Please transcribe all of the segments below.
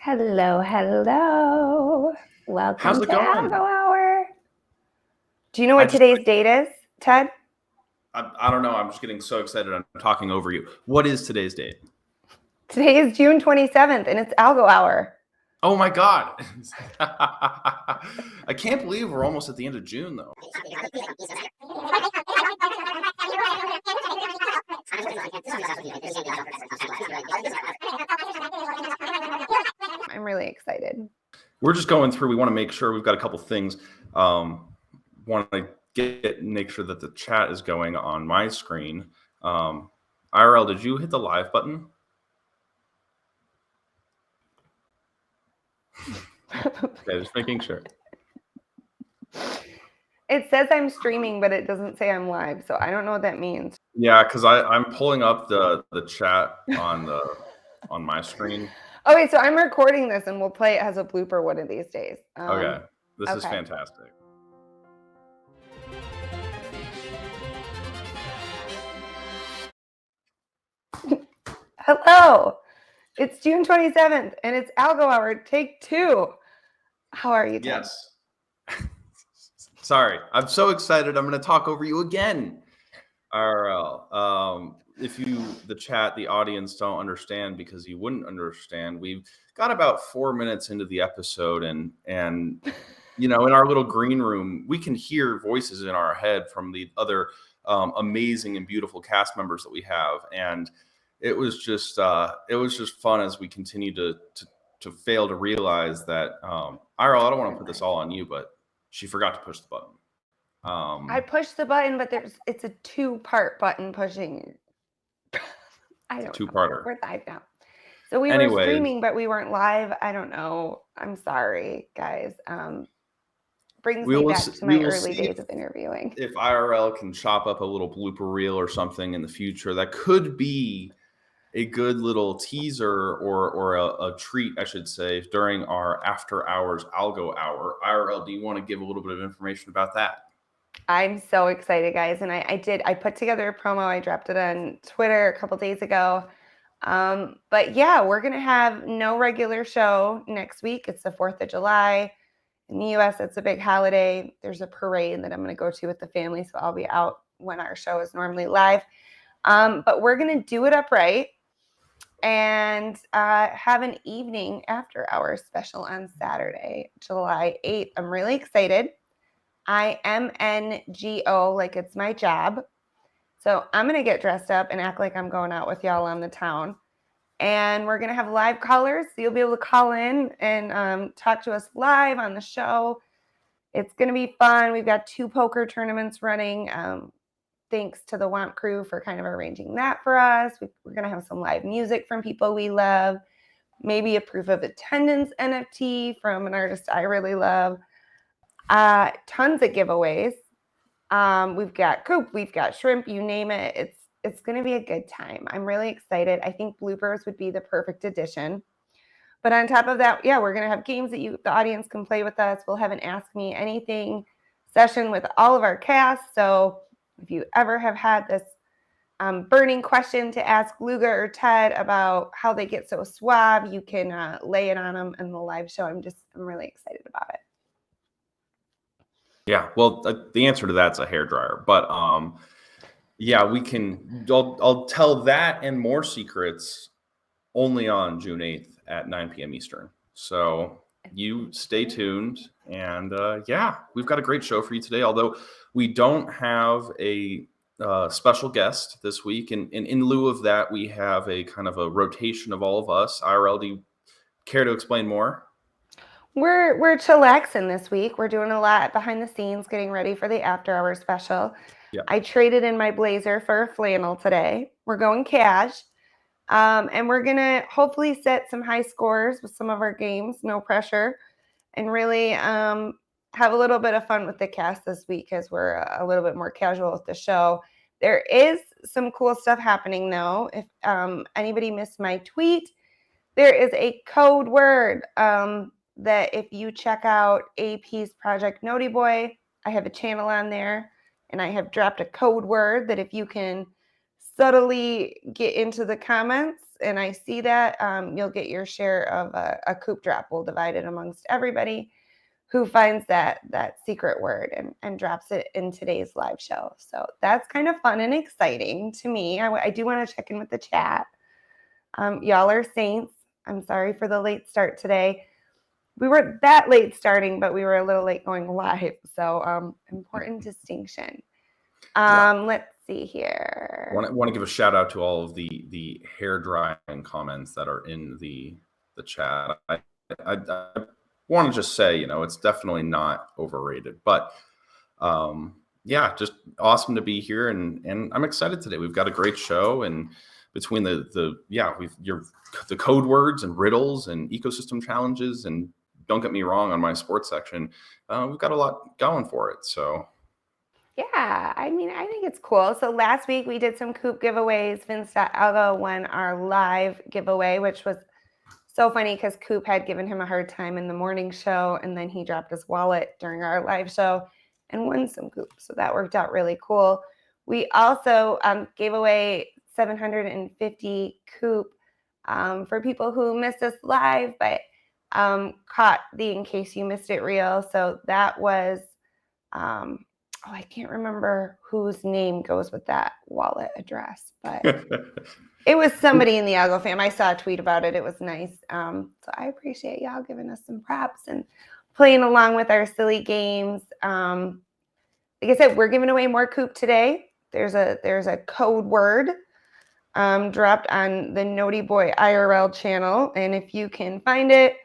Hello, hello. Welcome How's it to going? Algo Hour. Do you know what today's date is, Ted? I don't know. I'm just getting so excited. I'm talking over you. What is today's date? Today is June 27th, and it's Algo Hour. Oh my God. I can't believe we're almost at the end of June, though. I'm really excited. We're just going through. We want to make sure we've got a couple things. Want to make sure that the chat is going on my screen. IRL, did you hit the live button? Okay, just making sure. It says I'm streaming, but it doesn't say I'm live, so I don't know what that means. Yeah, because I'm pulling up the chat on my screen. Okay, so I'm recording this, and we'll play it as a blooper one of these days. Okay, this is fantastic. Hello, it's June 27th, and it's Algo Hour, take 2. How are you, Ted? Yes. Sorry, I'm so excited. I'm going to talk over you again. IRL. If the chat, the audience don't understand, because you wouldn't understand, we've got about 4 minutes into the episode, and in our little green room, we can hear voices in our head from the other amazing and beautiful cast members that we have, and it was just fun as we continue to fail to realize that IRL. I don't want to put this all on you, but she forgot to push the button. I pushed the button, but it's a 2-part button pushing. I don't know. Two-parter. We're live now. So we were streaming, but we weren't live. I don't know. I'm sorry, guys. Brings me back to my early days of interviewing. If IRL can chop up a little blooper reel or something in the future, that could be a good little teaser or a treat, I should say, during our after hours Algo Hour. IRL, do you want to give a little bit of information about that? I'm so excited, guys. And I put together a promo. I dropped it on Twitter a couple days ago. But yeah, we're going to have no regular show next week. It's the 4th of July. In the US, it's a big holiday. There's a parade that I'm going to go to with the family, so I'll be out when our show is normally live. But we're going to do it upright and have an evening after hours special on Saturday, July 8th. I'm really excited. IMNGO, like it's my job. So I'm going to get dressed up and act like I'm going out with y'all on the town. And we're going to have live callers. So you'll be able to call in and talk to us live on the show. It's going to be fun. We've got 2 poker tournaments running. Thanks to the WAMP crew for kind of arranging that for us. We're going to have some live music from people we love. Maybe a proof of attendance NFT from an artist I really love. Tons of giveaways. We've got coop, we've got shrimp, you name it. It's going to be a good time. I'm really excited. I think bloopers would be the perfect addition. But on top of that, yeah, we're going to have games that the audience can play with us. We'll have an Ask Me Anything session with all of our cast. So if you ever have had this burning question to ask Luga or Ted about how they get so suave, you can lay it on them in the live show. I'm really excited about it. Yeah, well, the answer to that's a hairdryer, but yeah, we can. I'll tell that and more secrets only on June 8th at 9 p.m. Eastern. So you stay tuned, and yeah, we've got a great show for you today. Although we don't have a special guest this week, and in lieu of that, we have a kind of a rotation of all of us. IRL, do you care to explain more? We're chillaxing this week. We're doing a lot behind the scenes, getting ready for the after hours special. Yeah. I traded in my blazer for a flannel today. We're going cash. And we're going to hopefully set some high scores with some of our games, no pressure, and really have a little bit of fun with the cast this week as we're a little bit more casual with the show. There is some cool stuff happening, though. If anybody missed my tweet, there is a code word that if you check out AP's project Notiboy, I have a channel on there, and I have dropped a code word that if you can subtly get into the comments and I see that, you'll get your share of a coop drop. We'll divide it amongst everybody who finds that secret word and drops it in today's live show. So that's kind of fun and exciting to me. I do want to check in with the chat. Y'all are saints. I'm sorry for the late start today. We weren't that late starting, but we were a little late going live. So important distinction. Let's see here. Want to give a shout out to all of the hair drying comments that are in the chat. I want to just say, it's definitely not overrated, but yeah, just awesome to be here, and I'm excited today. We've got a great show, and between the code words and riddles and ecosystem challenges, and don't get me wrong, on my sports section, we've got a lot going for it. So yeah, I mean, I think it's cool. So last week we did some coop giveaways. Vince.algo won our live giveaway, which was so funny because Coop had given him a hard time in the morning show, and then he dropped his wallet during our live show and won some Coop. So that worked out really cool. We also gave away 750 Coop for people who missed us live, but caught the in case you missed it reel. So that was, I can't remember whose name goes with that wallet address, but it was somebody in the Algo fam. I saw a tweet about it. It was nice. So I appreciate y'all giving us some props and playing along with our silly games. Like I said, we're giving away more Coop today. There's a code word dropped on the Notiboy IRL channel, and if you can find it,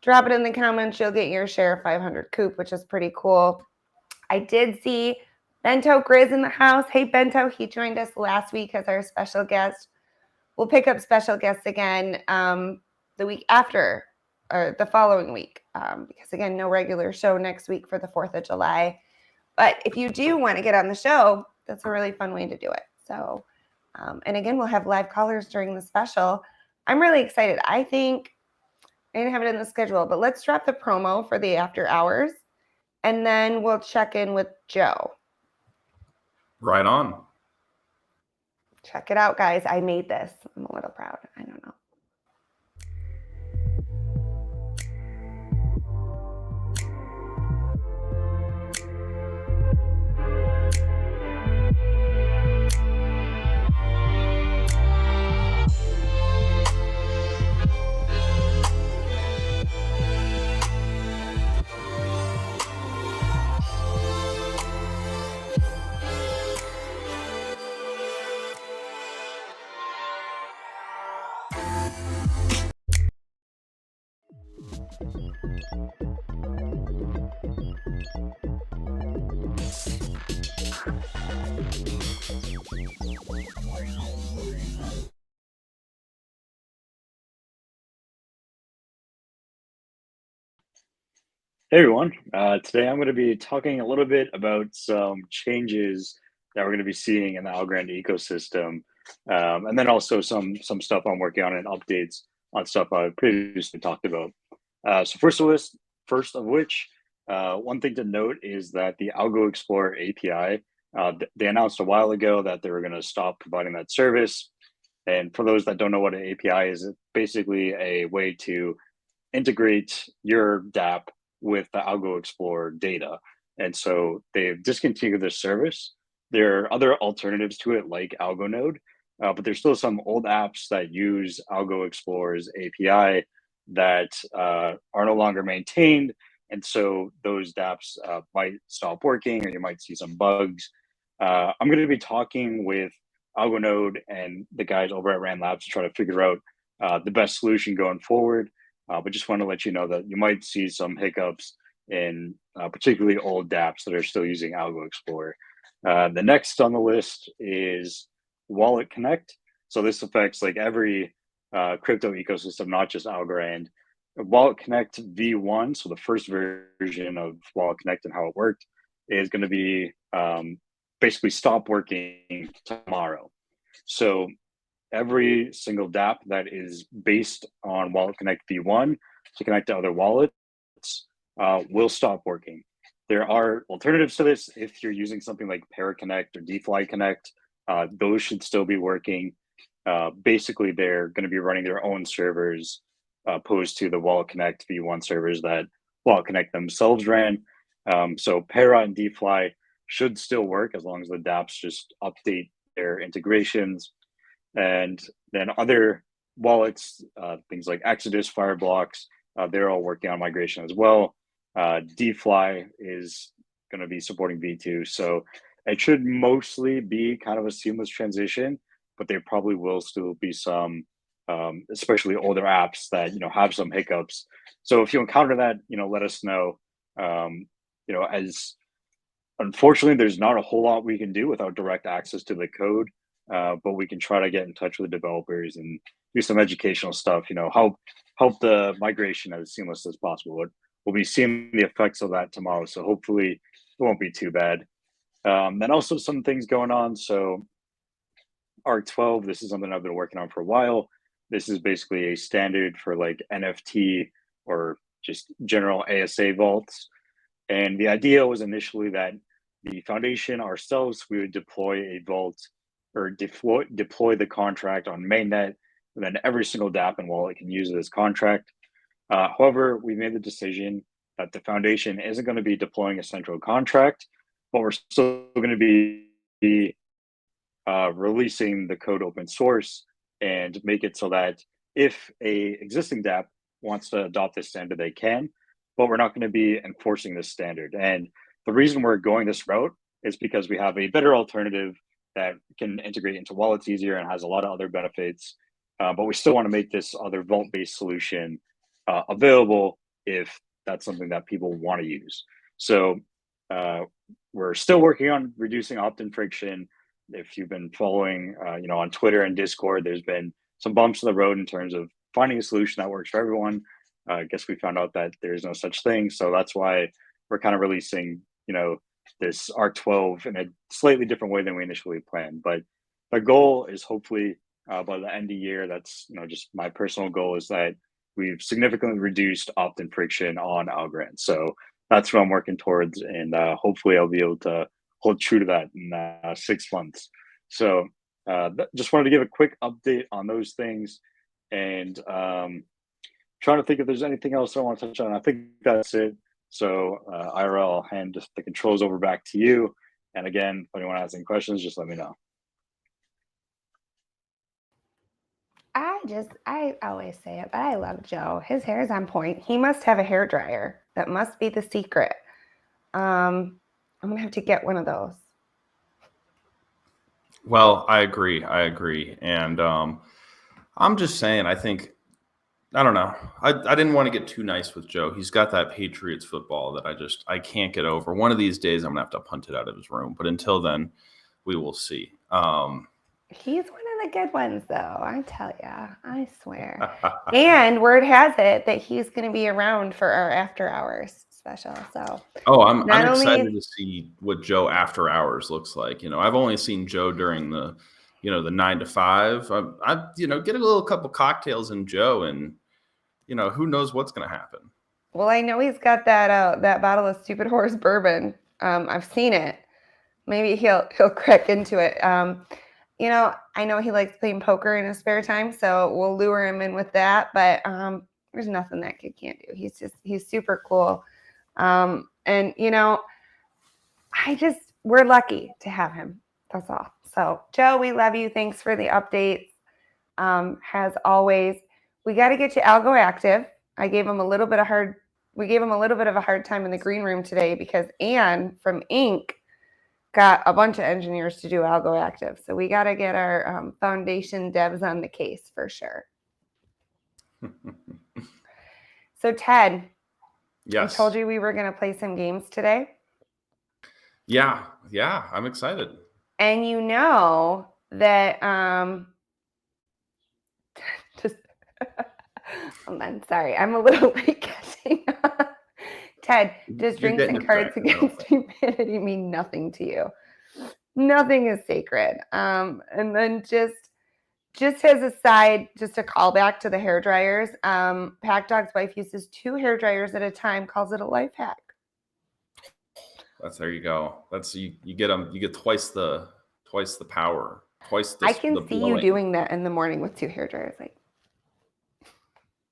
drop it in the comments. You'll get your share of 500 Coop, which is pretty cool. I did see Bento Grizz in the house. Hey, Bento, he joined us last week as our special guest. We'll pick up special guests again the week after, or the following week, because again, no regular show next week for the 4th of July. But if you do want to get on the show, that's a really fun way to do it. So, and again, we'll have live callers during the special. I'm really excited. I think I didn't have it in the schedule, but let's drop the promo for the after hours, and then we'll check in with Joe. Right on. Check it out, guys. I made this. I'm a little proud. I don't know. Hey everyone, today I'm going to be talking a little bit about some changes that we're going to be seeing in the Algorand ecosystem, and then also some stuff I'm working on and updates on stuff I previously talked about. So first of which, one thing to note is that the Algo Explorer API, they announced a while ago that they were going to stop providing that service. And for those that don't know what an API is, it's basically a way to integrate your DApp with the Algo Explorer data. And so they've discontinued this service. There are other alternatives to it like AlgoNode, but there's still some old apps that use Algo Explorer's API that are no longer maintained. And so those dApps might stop working, or you might see some bugs. I'm going to be talking with AlgoNode and the guys over at Rand Labs to try to figure out the best solution going forward. But just want to let you know that you might see some hiccups in particularly old dApps that are still using Algo Explorer. The next on the list is Wallet Connect. So this affects like every crypto ecosystem, not just Algorand. Wallet Connect V1, so the first version of Wallet Connect and how it worked, is going to be basically stop working tomorrow. So every single dApp that is based on Wallet Connect V1 to connect to other wallets will stop working. There are alternatives to this. If you're using something like ParaConnect or DeFi Connect, those should still be working. basically they're going to be running their own servers opposed to the Wallet Connect V1 servers that Wallet Connect themselves ran. So Para and DFly should still work as long as the dApps just update their integrations. And then other wallets, things like Exodus, Fireblocks, they're all working on migration as well. DFly is going to be supporting V2. So it should mostly be kind of a seamless transition, but there probably will still be some, especially older apps that, have some hiccups. So if you encounter that, let us know. As unfortunately, there's not a whole lot we can do without direct access to the code, but we can try to get in touch with the developers and do some educational stuff. Help the migration as seamless as possible. We'll be seeing the effects of that tomorrow, so hopefully it won't be too bad. And also some things going on. So ARC12, this is something I've been working on for a while. This is basically a standard for like NFT or just general ASA vaults. And the idea was initially that the foundation ourselves, we would deploy a vault or deploy the contract on mainnet, and then every single dApp and wallet can use this contract. However, we made the decision that the foundation isn't going to be deploying a central contract, but we're still going to be releasing the code open source and make it so that if a existing dApp wants to adopt this standard, they can, but we're not going to be enforcing this standard. And the reason we're going this route is because we have a better alternative that can integrate into wallets easier and has a lot of other benefits. But we still want to make this other vault-based solution available if that's something that people want to use. So we're still working on reducing opt-in friction. If you've been following, on Twitter and Discord, there's been some bumps in the road in terms of finding a solution that works for everyone. I guess we found out that there's no such thing. So that's why we're kind of releasing, this ARC12 in a slightly different way than we initially planned. But the goal is hopefully by the end of the year, that's, just my personal goal is that we've significantly reduced opt-in friction on Algorand. So that's what I'm working towards. And hopefully I'll be able to hold true to that in 6 months. So just wanted to give a quick update on those things. And trying to think if there's anything else I want to touch on. I think that's it. So Ira, I'll hand the controls over back to you. And again, if anyone has any questions, just let me know. I always say it, but I love Joe. His hair is on point. He must have a hair dryer. That must be the secret. I'm gonna have to get one of those. Well, I agree. And I'm just saying, I don't know. I didn't want to get too nice with Joe. He's got that Patriots football that I can't get over. One of these days I'm gonna have to punt it out of his room. But until then, we will see. He's one of the good ones, though. I tell ya, I swear. And word has it that he's going to be around for our after hours special. So, I'm excited to see what Joe after hours looks like. I've only seen Joe during the 9 to 5. I get a little couple cocktails in Joe, and who knows what's going to happen. Well, I know he's got that bottle of Stupid Horse bourbon. I've seen it. Maybe he'll crack into it. I know he likes playing poker in his spare time, so we'll lure him in with that. But there's nothing that kid can't do. He's super cool. And we're lucky to have him. That's all. So Joe, we love you. Thanks for the updates. As always, we got to get you Algo active. We gave him a little bit of a hard time in the green room today because Anne from Inc. got a bunch of engineers to do Algo active. So we got to get our foundation devs on the case for sure. So Ted, yes, I told you we were going to play some games today. Yeah, I'm excited. And you know that just I'm sorry, I'm a little late catching up. Ted, does drinks and cards against humanity mean nothing to you? Nothing is sacred. And then just as a side, just a callback to the hair dryers. Pack Dog's wife uses 2 hair dryers at a time, calls it a life hack. There you go. That's you get them. You get twice the power twice I the can see you blowing. doing that in the morning with 2 hairdryers. Like,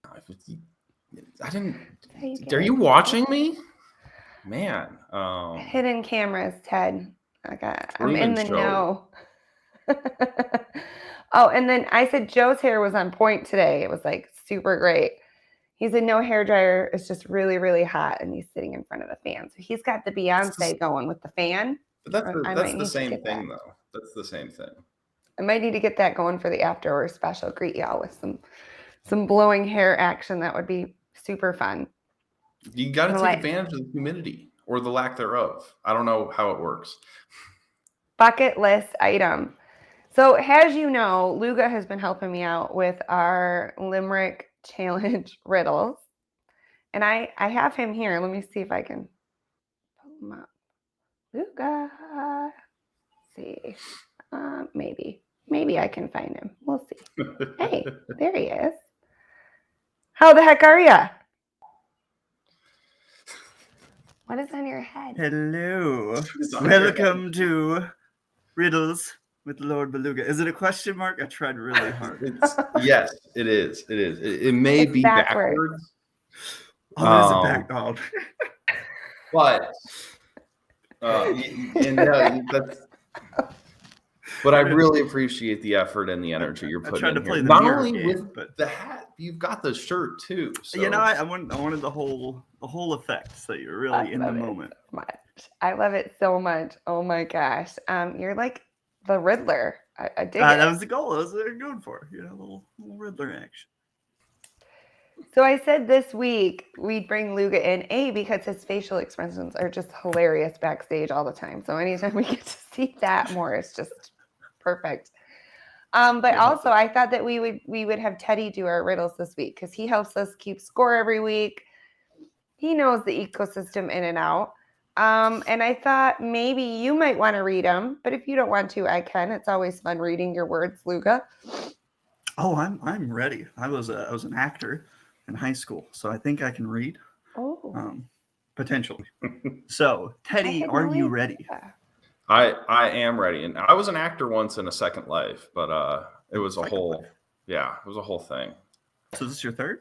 I didn't. how you get Are you excited. watching me, man? Hidden cameras, Ted. I'm in Truman the Show. know. Oh, and then I said Joe's hair was on point today. It was like super great. He said no hairdryer. It's just really, really hot, and he's sitting in front of the fan. So he's got the Beyonce going with the fan. But that's the same get thing, that. though. That's the same thing. I might need to get that going for the after hour special. Greet y'all with some blowing hair action. That would be super fun. You got to take advantage of the humidity or the lack thereof. I don't know how it works. Bucket list item. So as you know, Luga has been helping me out with our Limerick challenge riddles. And I have him here. Let me see if I can pull him up. Luga. Let's see. Maybe I can find him. We'll see. Hey, there he is. How the heck are ya? What is on your head? Hello. Welcome to Riddles with Lord Beluga. Is it a question mark? I tried really hard. Yes, it is. It is. It may be backwards. Oh, there's a back dog. But but I really appreciate the effort and the energy you're putting in here. Not only with the hat, you've got the shirt too. So. You know, I wanted the whole effect, so you're really in the moment. So much. I love it so much. Oh my gosh. You're like the Riddler. I dig it. That was the goal. That was what I was going for. You know, a little Riddler action. So I said this week we'd bring Luga in, because his facial expressions are just hilarious backstage all the time. So anytime we get to see that more, it's just perfect. But also I thought that we would have Teddy do our riddles this week because he helps us keep score every week. He knows the ecosystem in and out. And I thought maybe you might want to read them, but if you don't want to, I can. It's always fun reading your words, Luga. Oh, I'm ready. I was an actor in high school, so I think I can read. Oh, potentially. So, Teddy, are you ready? I am ready, and I was an actor once in a second life, but it was a whole thing. So this is your third?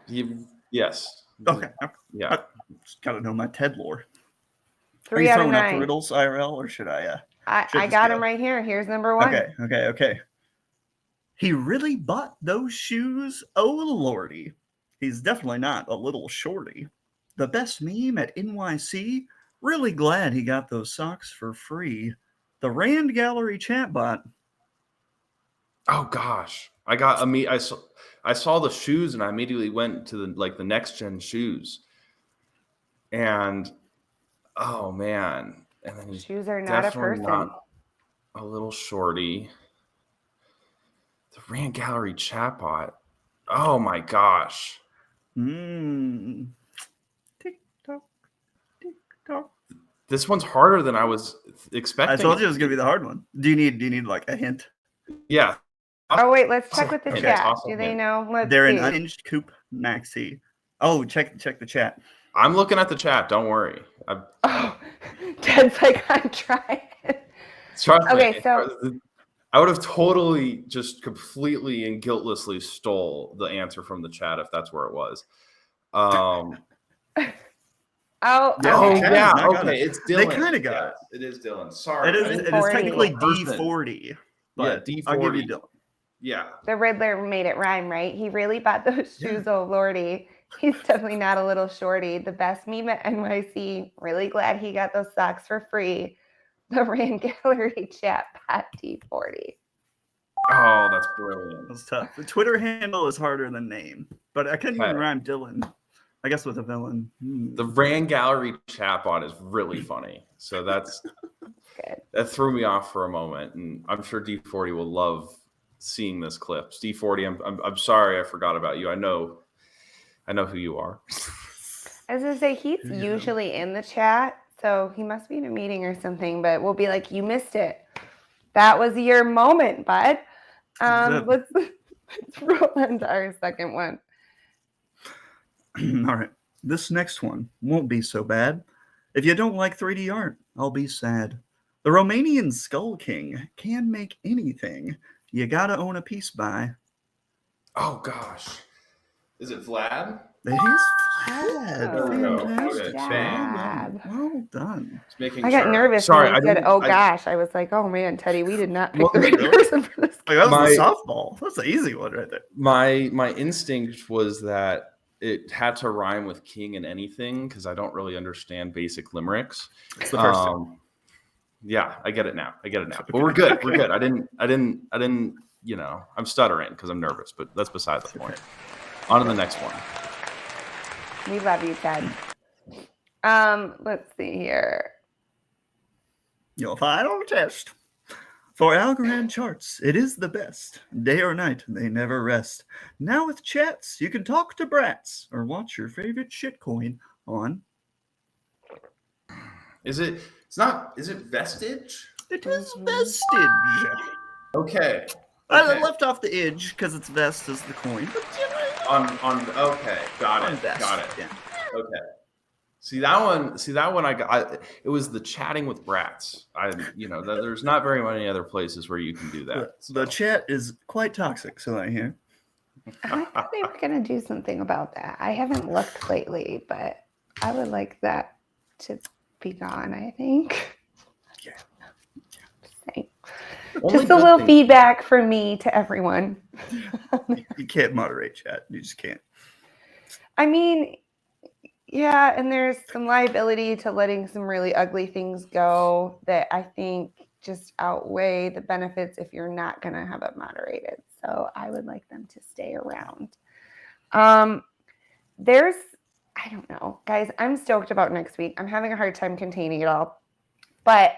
Yes. Okay. Yeah. I just gotta know my Ted lore. 3 out of 9. Are you throwing out the riddles IRL, or should I? I got him right here. Here's number 1. Okay. He really bought those shoes? Oh, lordy. He's definitely not a little shorty. The best meme at NYC? Really glad he got those socks for free. The Rand Gallery chatbot. Oh gosh, I saw the shoes and I immediately went to the NiftGen shoes, and oh man, and then shoes are not a person. Not a little shorty. The Rand Gallery chatbot. Oh my gosh. Tick-tock. This one's harder than I was expecting. I told you it was gonna be the hard one. Do you need like a hint? Yeah. Oh wait, let's check with the chat. Do they know? They're an unhinged coupe maxi. Oh, check the chat. I'm looking at the chat. Don't worry. Ted's like, I'm trying. Trust me. Okay, so I would have totally just completely and guiltlessly stole the answer from the chat if that's where it was. Okay. It's Dylan. They kind of got it. It is Dylan. Sorry. It is technically D40. But D40. I'll give you Dylan. Yeah. The Riddler made it rhyme, right? He really bought those shoes, oh lordy. He's definitely not a little shorty. The best meme at NYC. Really glad he got those socks for free. The Rand Gallery chatbot D40. Oh, that's brilliant. That's tough. The Twitter handle is harder than name, but I couldn't even rhyme Dylan. I guess with a villain. The Rand Gallery chatbot is really funny. So that's good. That threw me off for a moment, and I'm sure D40 will love seeing this clip. D40, I'm sorry I forgot about you. I know who you are. I was gonna say he's usually in the chat, so he must be in a meeting or something. But we'll be like, you missed it. That was your moment, bud. Let's roll into our second one. All right. This next one won't be so bad. If you don't like 3D art, I'll be sad. The Romanian Skull King can make anything. You gotta own a piece by. Oh gosh, is it Vlad? It is Vlad. There we go. Fantastic. Okay, Well done. Just making I got sure. nervous Sorry, when I you said, didn't. "Oh gosh." I was like, "Oh man, Teddy, we did not pick Well, the right really? person for this." Like, that was My- the softball. That's the easy one right there. My instinct was that it had to rhyme with king and anything because I don't really understand basic limericks. It's the first time. Yeah, I get it now. But we're good. We're good. I didn't. You know, I'm stuttering because I'm nervous, but that's beside the point. On to the next one. We love you, Ted. Let's see here. Your final test. For Algorand charts, it is the best. Day or night, they never rest. Now with chats, you can talk to brats or watch your favorite shitcoin on. Is it? It's not. Is it vestige? It is vestige. Okay. I left off the edge because it's vest as the coin. But Okay. Got it. Got it. Yeah. Okay. See that one. I got. It was the chatting with brats. There's not very many other places where you can do that. The chat is quite toxic, so I hear. I thought they were gonna do something about that. I haven't looked lately, but I would like that to be gone. I think. Yeah. Just a little feedback from me to everyone. You can't moderate chat. You just can't. I mean, yeah, and there's some liability to letting some really ugly things go that I think just outweigh the benefits if you're not going to have it moderated. So I would like them to stay around. I don't know, guys, I'm stoked about next week. I'm having a hard time containing it all, but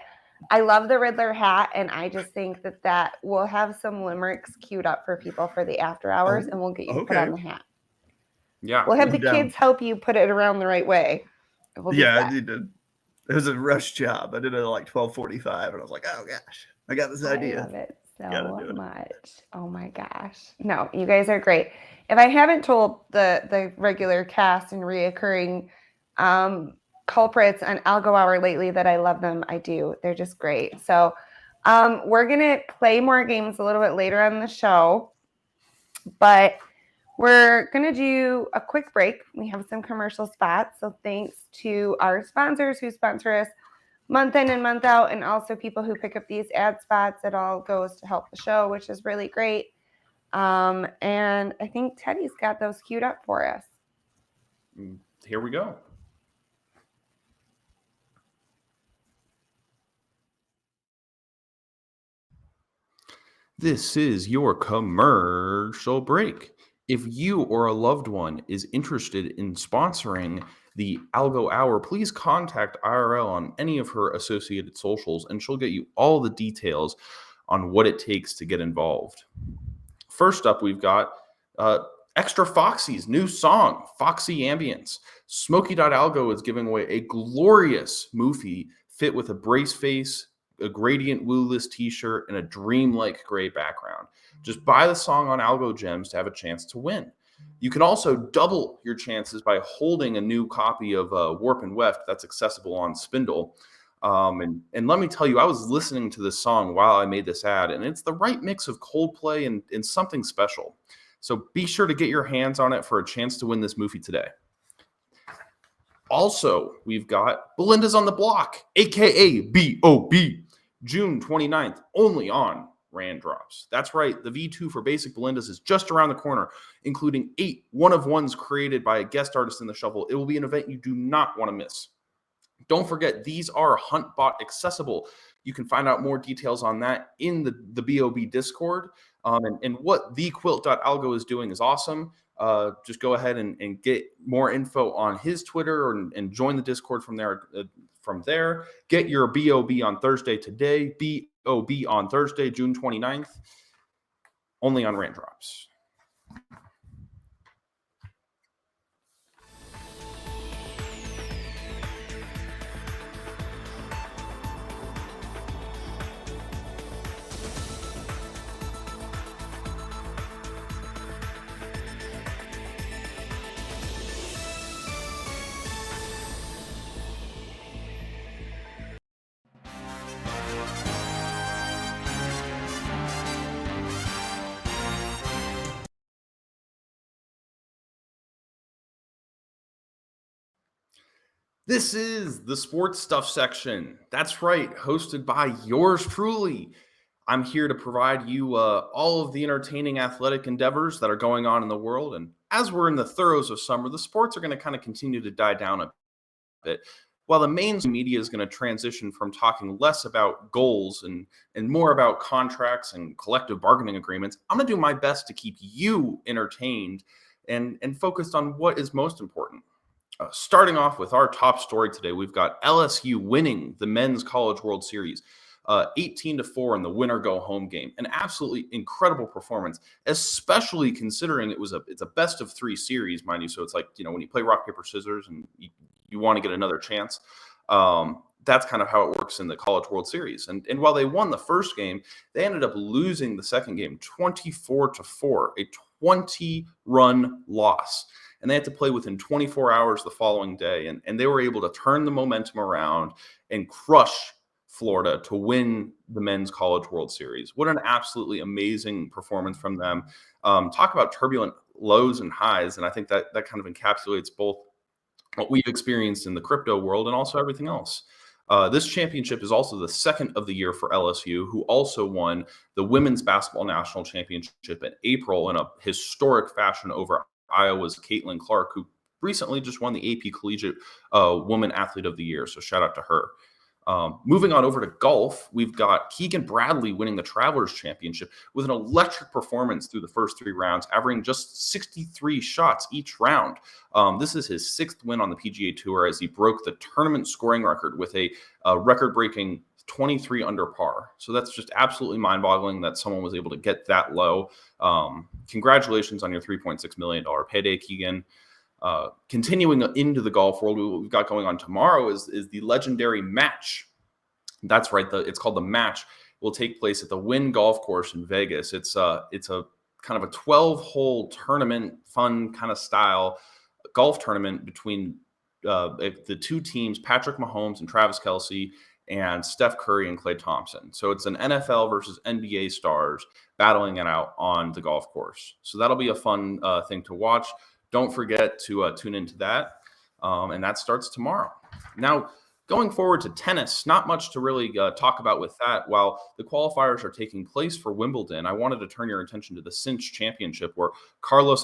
I love the Riddler hat, and I just think that we'll have some limericks queued up for people for the after hours, and we'll get you put on the hat. Yeah. We'll have the kids help you put it around the right way. I did. It was a rush job. I did it at like 12:45, and I was like, "Oh gosh, I got this idea." I love it so much. Oh my gosh! No, you guys are great. If I haven't told the regular cast and reoccurring culprits on Algo Hour lately that I love them, I do. They're just great. So we're gonna play more games a little bit later on the show, but we're going to do a quick break. We have some commercial spots. So thanks to our sponsors who sponsor us month in and month out, and also people who pick up these ad spots. It all goes to help the show, which is really great. And I think Teddy's got those queued up for us. Here we go. This is your commercial break. If you or a loved one is interested in sponsoring the Algo Hour, please contact IRL on any of her associated socials, and she'll get you all the details on what it takes to get involved. First up, we've got Extra Foxy's new song, Foxy Ambience. Smokey.algo is giving away a glorious Moofy fit with a brace face, a gradient wooless t-shirt, and a dreamlike gray background. Just buy the song on Algo Gems to have a chance to win. You can also double your chances by holding a new copy of Warp and Weft that's accessible on Spindle. And let me tell you, I was listening to this song while I made this ad, and it's the right mix of Coldplay and something special. So be sure to get your hands on it for a chance to win this movie today. Also, we've got Belinda's on the Block, aka B.O.B., June 29th, only on Rand Drops. That's right, the V2 for Basic Belinda's is just around the corner, including 8 one-of-ones created by a guest artist in the shuffle. It will be an event you do not want to miss. Don't forget, these are HuntBot accessible. You can find out more details on that in the BOB Discord. And what thequilt.algo is doing is awesome. Just go ahead and get more info on his Twitter and join the Discord from there. Get your BOB on Thursday today. BOB on Thursday, June 29th. Only on Rand Drops. This is the sports stuff section. That's right, hosted by yours truly. I'm here to provide you all of the entertaining athletic endeavors that are going on in the world. And as we're in the throes of summer, the sports are going to kind of continue to die down a bit. While the mainstream media is going to transition from talking less about goals and more about contracts and collective bargaining agreements, I'm going to do my best to keep you entertained and focused on what is most important. Starting off with our top story today, we've got LSU winning the Men's College World Series, 18-4 in the winner go home game. An absolutely incredible performance, especially considering it's a best of 3 series, mind you. So it's like, when you play rock paper scissors and you want to get another chance. That's kind of how it works in the College World Series. And while they won the first game, they ended up losing the second game 24-4, a 20-run loss. And they had to play within 24 hours the following day. And they were able to turn the momentum around and crush Florida to win the Men's College World Series. What an absolutely amazing performance from them. Talk about turbulent lows and highs. And I think that kind of encapsulates both what we've experienced in the crypto world and also everything else. This championship is also the second of the year for LSU, who also won the Women's Basketball National Championship in April in a historic fashion over Iowa's Caitlin Clark, who recently just won the AP Collegiate Woman Athlete of the Year. So shout out to her. Moving on over to golf, we've got Keegan Bradley winning the Travelers Championship with an electric performance through the first 3 rounds, averaging just 63 shots each round. This is his 6th win on the PGA Tour as he broke the tournament scoring record with a record-breaking 23 under par. So that's just absolutely mind-boggling that someone was able to get that low. Congratulations on your $3.6 million payday, Keegan. Continuing into the golf world, what we've got going on tomorrow is the legendary match. That's right. It's called the match. It will take place at the Wynn Golf Course in Vegas. It's a kind of a 12-hole tournament, fun kind of style golf tournament between the 2 teams, Patrick Mahomes and Travis Kelce, and Steph Curry and Klay Thompson. So it's an NFL versus NBA stars battling it out on the golf course. So that'll be a fun thing to watch. Don't forget to tune into that. And that starts tomorrow. Now, going forward to tennis, not much to really talk about with that. While the qualifiers are taking place for Wimbledon, I wanted to turn your attention to the Cinch Championship, where Carlos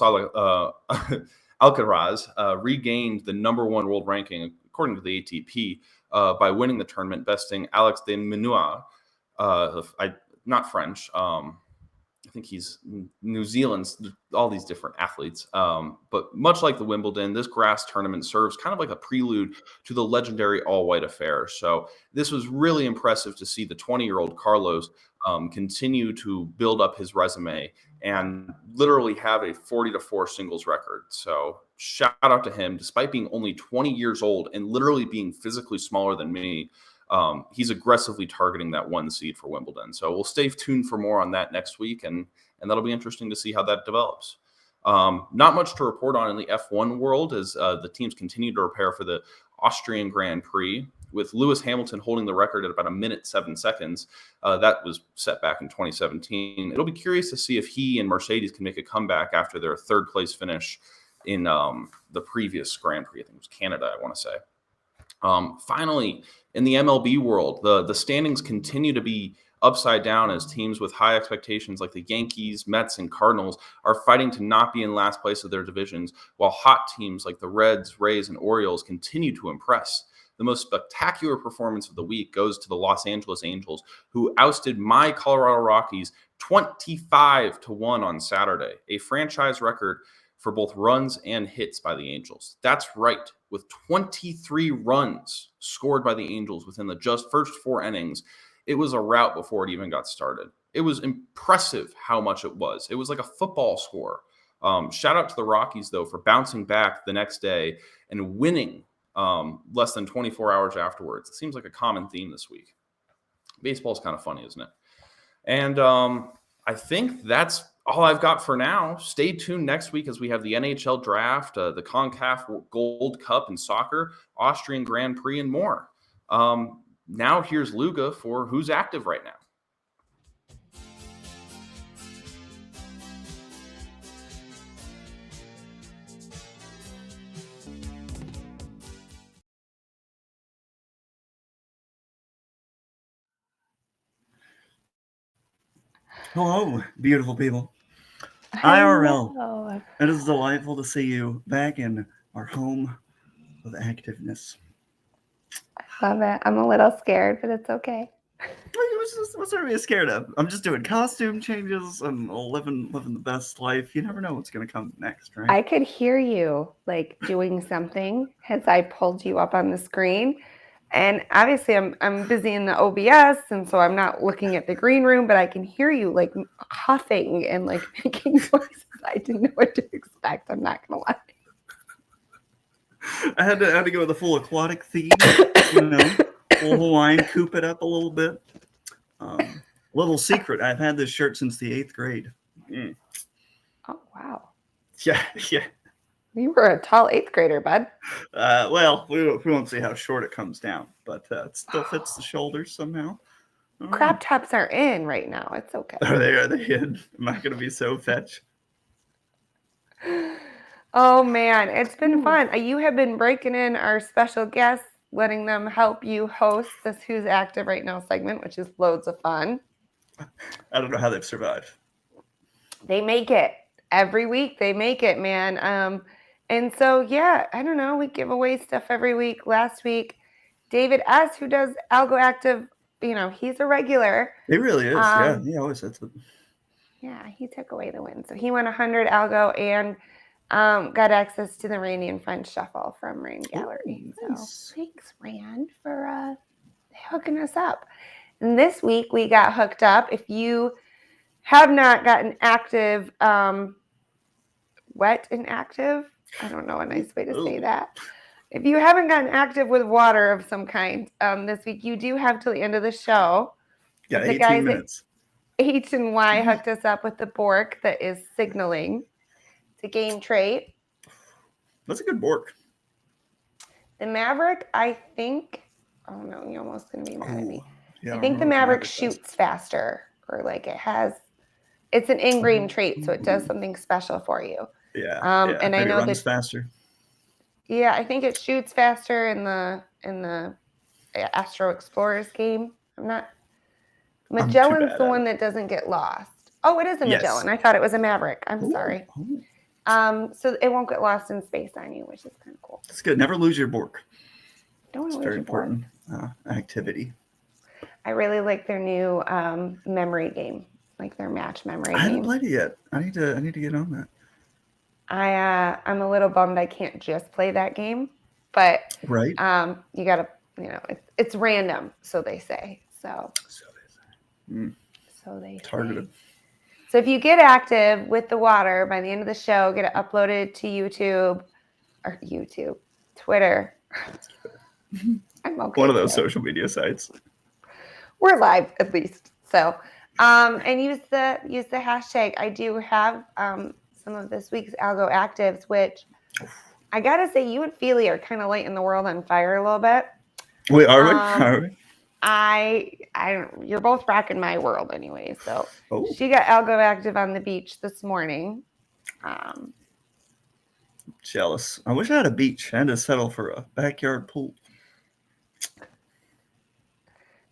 Alcaraz regained the #1 world ranking, according to the ATP, by winning the tournament, besting Alex de Minaur. Not French. I think he's New Zealand's, all these different athletes. But much like the Wimbledon, this grass tournament serves kind of like a prelude to the legendary all-white affair. So this was really impressive to see the 20-year-old Carlos continue to build up his resume and literally have a 40-4 singles record. So shout out to him, despite being only 20 years old and literally being physically smaller than me. He's aggressively targeting that 1 seed for Wimbledon. So we'll stay tuned for more on that next week, and that'll be interesting to see how that develops. Not much to report on in the F1 world as the teams continue to prepare for the Austrian Grand Prix, with Lewis Hamilton holding the record at about 1 minute 7 seconds. That was set back in 2017. It'll be curious to see if he and Mercedes can make a comeback after their 3rd place finish in the previous Grand Prix. I think it was Canada, I want to say. Finally, in the MLB world, the standings continue to be upside down as teams with high expectations like the Yankees, Mets, and Cardinals are fighting to not be in last place of their divisions, while hot teams like the Reds, Rays, and Orioles continue to impress. The most spectacular performance of the week goes to the Los Angeles Angels, who ousted my Colorado Rockies 25-1 on Saturday, a franchise record for both runs and hits by the Angels. That's right, with 23 runs scored by the Angels within the just first 4 innings. It was a rout before it even got started. It was impressive how much it was. It was like a football score. Shout out to the Rockies, though, for bouncing back the next day and winning less than 24 hours afterwards. It seems like a common theme this week. Baseball's kind of funny, isn't it? And I think that's all I've got for now. Stay tuned next week as we have the NHL draft, the CONCACAF Gold Cup in soccer, Austrian Grand Prix, and more. Now here's Luga for Who's Active Right Now. Hello, beautiful people. IRL. Hello. It is delightful to see you back in our home of activeness. Love it. I'm a little scared, but it's okay. What's there to be scared of? I'm just doing costume changes and living the best life. You never know what's going to come next, right? I could hear you like doing something as I pulled you up on the screen. And obviously I'm busy in the OBS, and so I'm not looking at the green room, but I can hear you like huffing and like making noises. I didn't know what to expect. I'm not gonna lie. I had to go with the full aquatic theme, full Hawaiian, coop it up a little bit. Little secret, I've had this shirt since the 8th grade. Mm. Oh wow. Yeah. You were a tall 8th grader, bud. Well, we won't see how short it comes down, but it still fits the shoulders somehow. Crop tops are in right now. It's okay. Are they in? Am I going to be so fetch? Oh man, it's been fun. You have been breaking in our special guests, letting them help you host this Who's Active Right Now segment, which is loads of fun. I don't know how they've survived. They make it every week. They make it, man. And so, yeah, I don't know. We give away stuff every week. Last week, David S., who does Algo Active, he's a regular. He really is. Yeah, he always says it. Yeah, he took away the win. So he won 100 Algo and got access to the Randy and Friends Shuffle from Rain Gallery. Ooh, nice. So thanks, Rand, for hooking us up. And this week we got hooked up. If you have not gotten active, wet and active, I don't know a nice way to say that. If you haven't gotten active with water of some kind this week, you do have till the end of the show. Yeah, the 18 guys minutes. At H&Y hooked us up with the bork that is signaling to gain trait. That's a good bork. The Maverick, I think, oh no, you're almost going to be mad at me. Yeah, I think the Maverick shoots faster, or like it's an ingrained trait, so it does something special for you. Yeah. And I know it runs that faster. Yeah, I think it shoots faster in the Astro Explorers game. Magellan's the one that doesn't get lost. Oh, it is a Magellan. I thought it was a Maverick. I'm sorry. So it won't get lost in space on you, which is kind of cool. That's good. Never lose your bork. Don't It's very important activity. I really like their new memory game, like their match memory game. I haven't played it yet. I need to get on that. I'm a little bummed I can't just play that game, but right. You gotta, it's random, so they say. So they targeted. So if you get active with the water by the end of the show, get it uploaded to Twitter. I'm okay. One of those social media sites. We're live at least. So, and use the hashtag. I do have some of this week's Algo Actives, which I gotta say, you and Feely are kind of lighting the world on fire a little bit. Wait, are we? You're both rocking my world anyway. So she got Algo Active on the beach this morning. Jealous. I wish I had a beach. I had to settle for a backyard pool.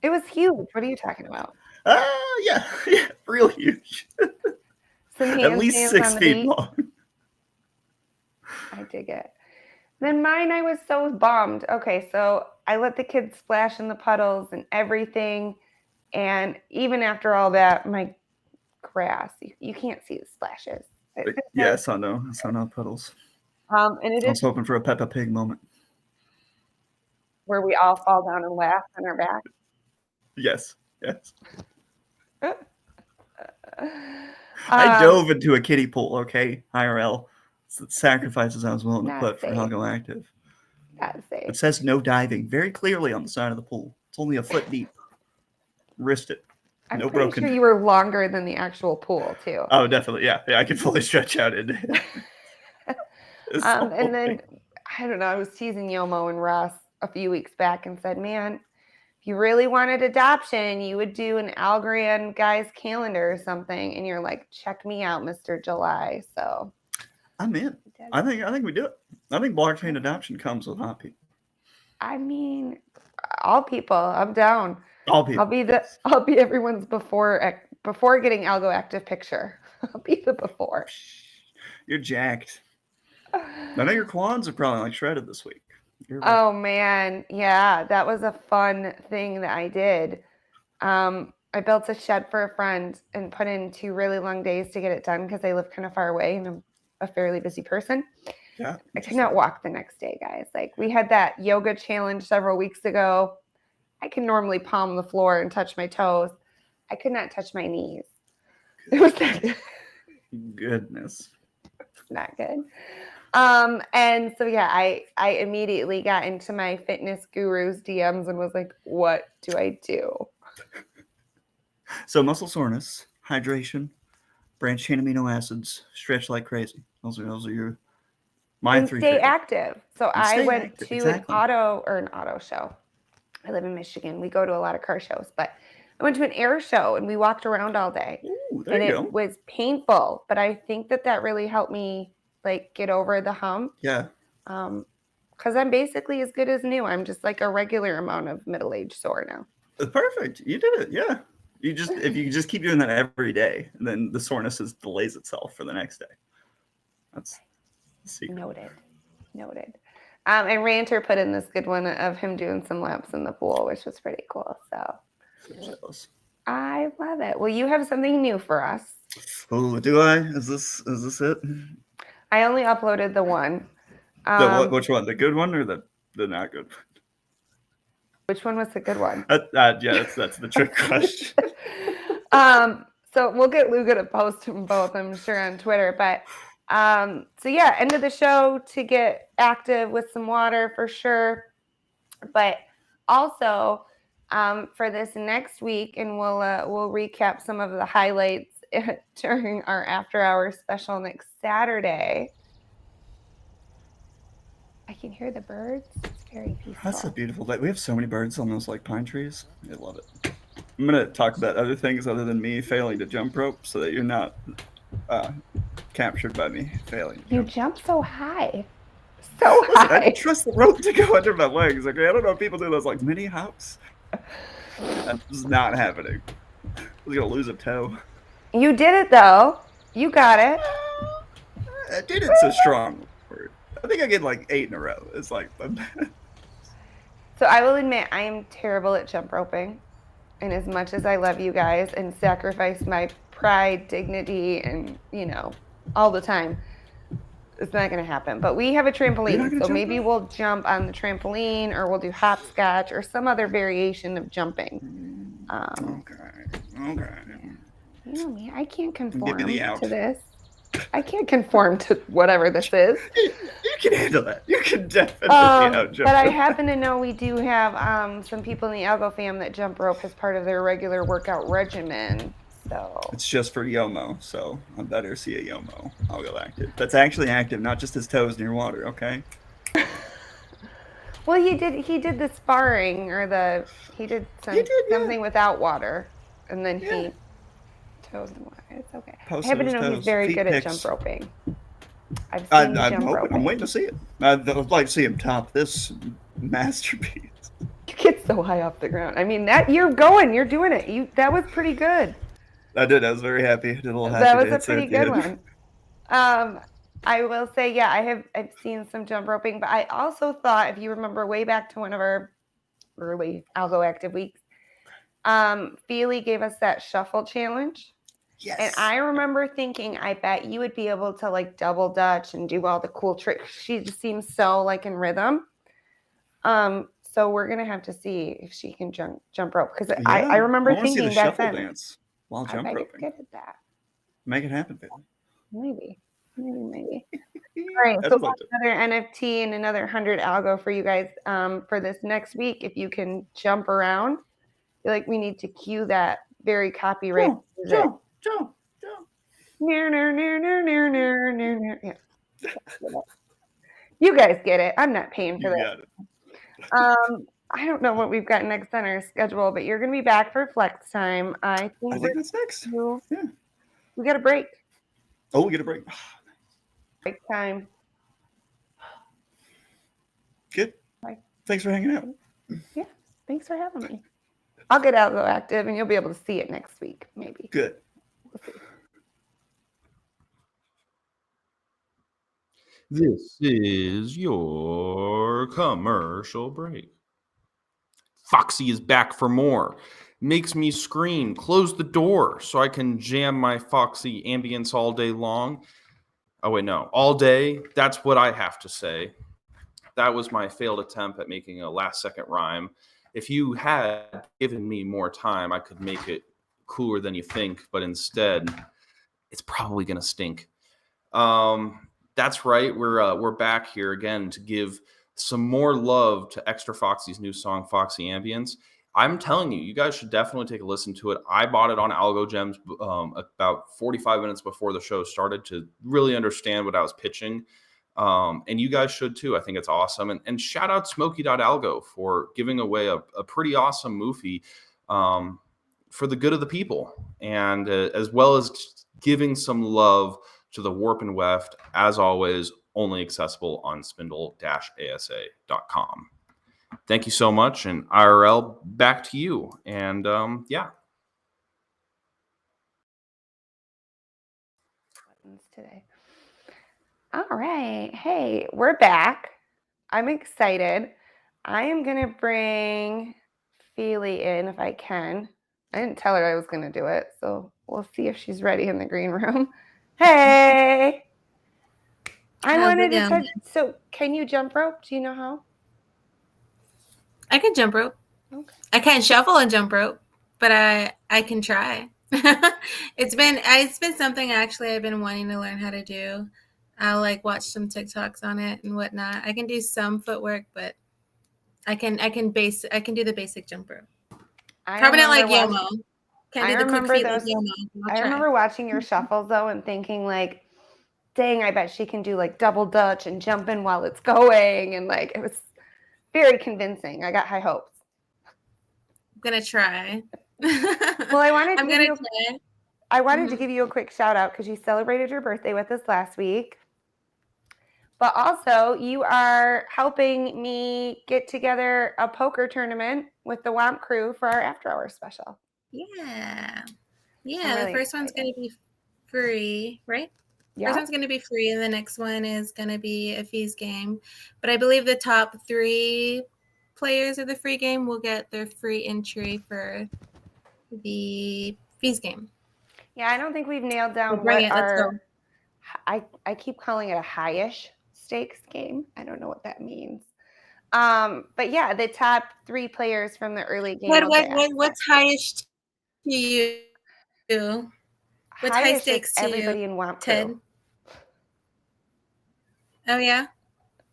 It was huge. What are you talking about? Yeah, real huge. At least 6 feet long. I dig it. Then mine, I was so bummed. Okay, so I let the kids splash in the puddles and everything. And even after all that, my grass, you can't see the splashes. Yeah, I saw no puddles. And it is. I was hoping for a Peppa Pig moment. Where we all fall down and laugh on our back. Yes. I dove into a kiddie pool, okay? IRL. It's the sacrifices I was willing to put for Algo Active. That's safe. It says no diving very clearly on the side of the pool. It's only a foot deep. Wrist it. I'm pretty sure you were longer than the actual pool, too. Oh, definitely. Yeah, I can fully stretch out into it. And then, I don't know, I was teasing Yomo and Ross a few weeks back and said, man, if you really wanted adoption, you would do an Algorand guy's calendar or something. And you're like, check me out, Mr. July. So I'm in. I think we do it. I think blockchain adoption comes with hot people. I mean, all people. I'm down. All people. I'll be everyone's before before getting Algo active picture. I'll be the before. You're jacked. I know your quads are probably like shredded this week. Oh man, yeah, that was a fun thing that I did. I built a shed for a friend and put in 2 really long days to get it done because I live kind of far away and I'm a fairly busy person. Yeah, I could not walk the next day, guys. Like we had that yoga challenge several weeks ago. I can normally palm the floor and touch my toes. I could not touch my knees. It was that goodness. not good. And so yeah, I immediately got into my fitness guru's DMs and was like, what do I do? So muscle soreness, hydration, branched chain amino acids, stretch like crazy. Those are your and 3 stay favorites. active. So And I stay went active, to exactly. an auto show. I live in Michigan. We go to a lot of car shows, but I went to an air show and we walked around all day. Ooh, there and you it go. was painful, but I think that really helped me like get over the hump. Yeah. Because I'm basically as good as new. I'm just like a regular amount of middle-aged sore now. Perfect. You did it. Yeah. If you just keep doing that every day, then the soreness delays itself for the next day. That's the secret. Noted. And Ranter put in this good one of him doing some laps in the pool, which was pretty cool. So I love it. Well, you have something new for us. Oh, do I? Is this it? I only uploaded the one. Which one? The good one or the not good one? Which one was the good one? Yeah, that's the trick question. So we'll get Luga to post them both, I'm sure, on Twitter. But so yeah, end of the show to get active with some water for sure. But also for this next week, and we'll recap some of the highlights during our after hours special next Saturday. I can hear the birds. It's very peaceful. That's a beautiful day. We have so many birds on those like pine trees. I love it. I'm gonna talk about other things other than me failing to jump rope, so that you're not captured by me failing. You jump so high. So high. I didn't trust the rope to go under my legs. Okay, I don't know if people do those like mini hops. That's not happening. I was gonna lose a toe. You did it though. You got it. I did it's a strong word. I think I get like 8 in a row. It's like. So I will admit I am terrible at jump roping, and as much as I love you guys and sacrifice my pride, dignity, and all the time, it's not going to happen. But we have a trampoline, so maybe we'll jump on the trampoline, or we'll do hopscotch, or some other variation of jumping. Okay. You know me, I can't conform to this. I can't conform to whatever this is. You can handle that. You can definitely out-jump. But I happen to know we do have some people in the Algo fam that jump rope as part of their regular workout regimen. So it's just for Yomo, so I better see a Yomo. I'll go active. That's actually active, not just his toes near water, okay? Well, he did the sparring, or he did something without water, and then he toes in water. It's okay. I happen to know he's very good at jump roping. I've seen jump roping. I'm waiting to see it. I'd like to see him top this masterpiece. You get so high off the ground. I mean, you're doing it. That was pretty good. I did. I was very happy. I did a little happy that was a pretty good one. I will say, I've seen some jump roping, but I also thought, if you remember way back to one of our early Algo active weeks, Feely gave us that shuffle challenge. Yes. And I remember thinking, I bet you would be able to like double dutch and do all the cool tricks. She just seems so like in rhythm. So we're gonna have to see if she can jump rope, because I remember thinking the back shuffle then. Dance while jump roping. Good at that. Make it happen, Feely. Maybe. All right, so another NFT and another 100 algo for you guys for this next week. If you can jump around, I feel like we need to cue that very copyright. Jump. Yeah. You guys get it. I'm not paying for that. I don't know what we've got next on our schedule, but you're going to be back for Flextime. I think that's next. Yeah. We got a break. Oh, we get a break. Break time. Good. Bye. Thanks for hanging out. Yeah. Thanks for having me. I'll get Algo active and you'll be able to see it next week, maybe. Good. We'll see. This is your commercial break. Foxy is back for more. Makes me scream. Close the door so I can jam my Foxy ambience all day long. Oh, wait, no. All day? That's what I have to say. That was my failed attempt at making a last-second rhyme. If you had given me more time, I could make it cooler than you think, but instead, it's probably going to stink. That's right. We're back here again to give some more love to Extra Foxy's new song, Foxy Ambience. I'm telling you, you guys should definitely take a listen to it. I bought it on Algo Gems about 45 minutes before the show started to really understand what I was pitching. And you guys should too. I think it's awesome. And shout out Smokey.algo for giving away a pretty awesome movie for the good of the people. And as well as giving some love to the warp and weft, as always, only accessible on spindle-asa.com. Thank you so much. And IRL, back to you. And yeah. Today. All right. Hey, we're back. I'm excited. I am going to bring Feely in if I can. I didn't tell her I was going to do it, so we'll see if she's ready in the green room. Hey! I wanted to touch. So, can you jump rope? Do you know how? I can jump rope. Okay. I can't shuffle and jump rope, but I can try. It's been something actually I've been wanting to learn how to do. I'll like watch some TikToks on it and whatnot. I can do some footwork, but I can do the basic jump rope. Probably not like Yomo. Can't do the quick feet like Yomo. I remember watching your shuffles though and thinking like, dang, I bet she can do like double Dutch and jump in while it's going, and like it was very convincing. I got high hopes. I'm gonna try. Well, I wanted to give you a quick shout out because you celebrated your birthday with us last week. But also, you are helping me get together a poker tournament with the WAMP crew for our After Hours special. Yeah. Really the first one's going to be free, right? Yeah. First one's going to be free, and the next one is going to be a fees game. But I believe the top 3 players of the free game will get their free entry for the fees game. Yeah, I don't think we've nailed down Let's go. I keep calling it a high-ish stakes game. I don't know what that means. But yeah, the top 3 players from the early game. What's highest to you? What's high stakes to everybody you, in WAMP Ted? crew. Oh yeah,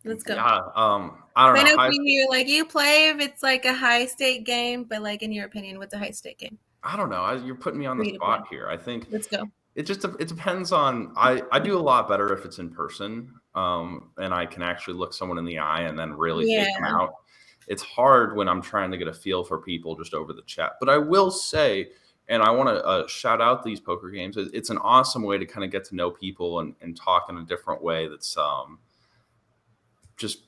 let's go. Yeah, I don't know. I know for you, like you play if it's like a high stake game, but like in your opinion, what's a high stake game? I don't know. You're putting me on the spot here. I think let's go. It depends on. I do a lot better if it's in person, and I can actually look someone in the eye and then really take them out. It's hard when I'm trying to get a feel for people just over the chat. But I will say, and I want to shout out these poker games. It's an awesome way to kind of get to know people and talk in a different way. That's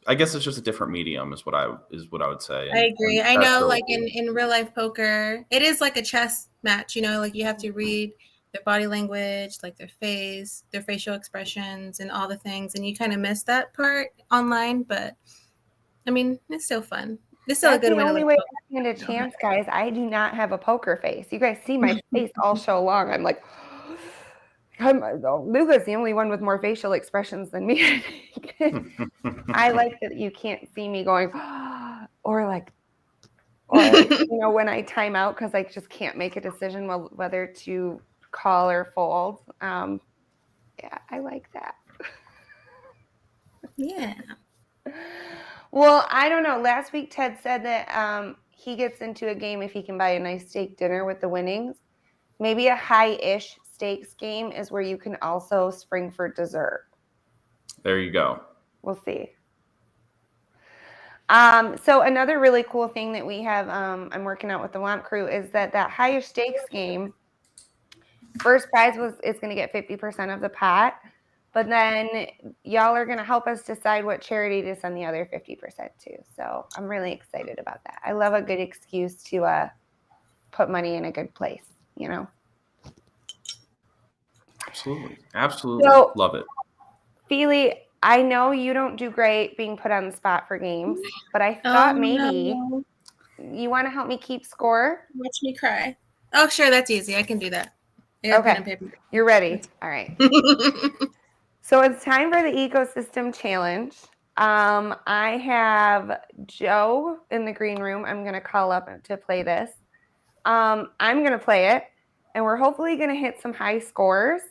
I guess it's just a different medium is what I would say. I agree. I know, like in real life poker, it is like a chess match. You know, like you have to read their body language, like their face, their facial expressions, and all the things, and you kind of miss that part online. But I mean, it's still fun. This is still a good way. That's the only way I stand a chance, guys. I do not have a poker face. You guys see my face all show long. I'm like, Luga's the only one with more facial expressions than me. I like that you can't see me going, or when I time out because I just can't make a decision whether to call or fold. Yeah, I like that. Yeah. Well, I don't know. Last week, Ted said that he gets into a game if he can buy a nice steak dinner with the winnings. Maybe a high-ish stakes game is where you can also spring for dessert. There you go. We'll see. So another really cool thing that we have, I'm working out with the WAMP crew, is that high-ish stakes game, first prize is going to get 50% of the pot. But then y'all are going to help us decide what charity to send the other 50% to. So I'm really excited about that. I love a good excuse to put money in a good place, you know? Absolutely. So, love it. Feely, I know you don't do great being put on the spot for games, but I thought maybe you want to help me keep score. Watch me cry. Oh, sure, that's easy. I can do that. I got pen and paper. You're ready. All right. So it's time for the ecosystem challenge. I have Joe in the green room. I'm going to call up to play this. I'm going to play it, and we're hopefully going to hit some high scores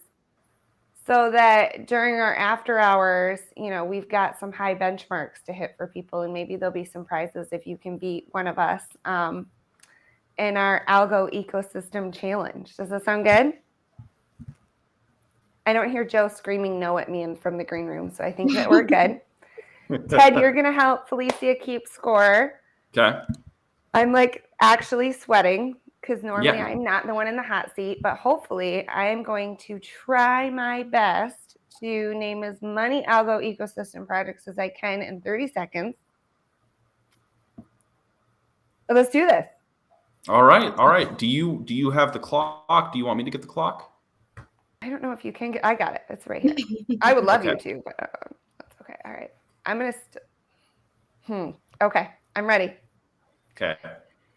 so that during our after hours, you know, we've got some high benchmarks to hit for people, and maybe there'll be some prizes if you can beat one of us in our Algo ecosystem challenge. Does that sound good? I don't hear Joe screaming no at me from the green room, so I think that we're good. Ted, you're going to help Felicia keep score. Okay. I'm like actually sweating because normally I'm not the one in the hot seat, but hopefully I am going to try my best to name as many Algo ecosystem projects as I can in 30 seconds. Let's do this. All right. Do you have the clock? Do you want me to get the clock? I don't know if you can get. I got it. It's right here. I would love you to, but that's okay. All right. I'm gonna. Okay. I'm ready. Okay.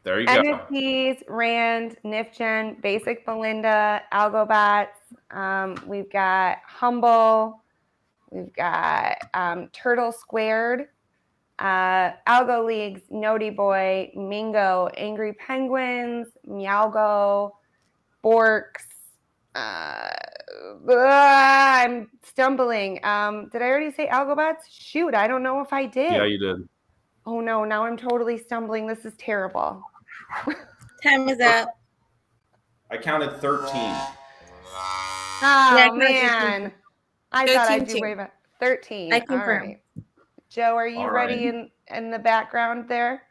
There you go. NFTs, Rand, NiftGen, Basic Belinda, Algobots. We've got Humble. We've got Turtle Squared, Algo Leagues, Notiboy, Mingo, Angry Penguins, Meowgo, Borks. I'm stumbling. Did I already say Algobots? Shoot, I don't know if I did. Yeah, you did. Oh no, now I'm totally stumbling. This is terrible. Time is up. I counted 13. Oh man. I thought I'd do too. way better. 13. I confirm. All right. Joe, are you ready in the background there?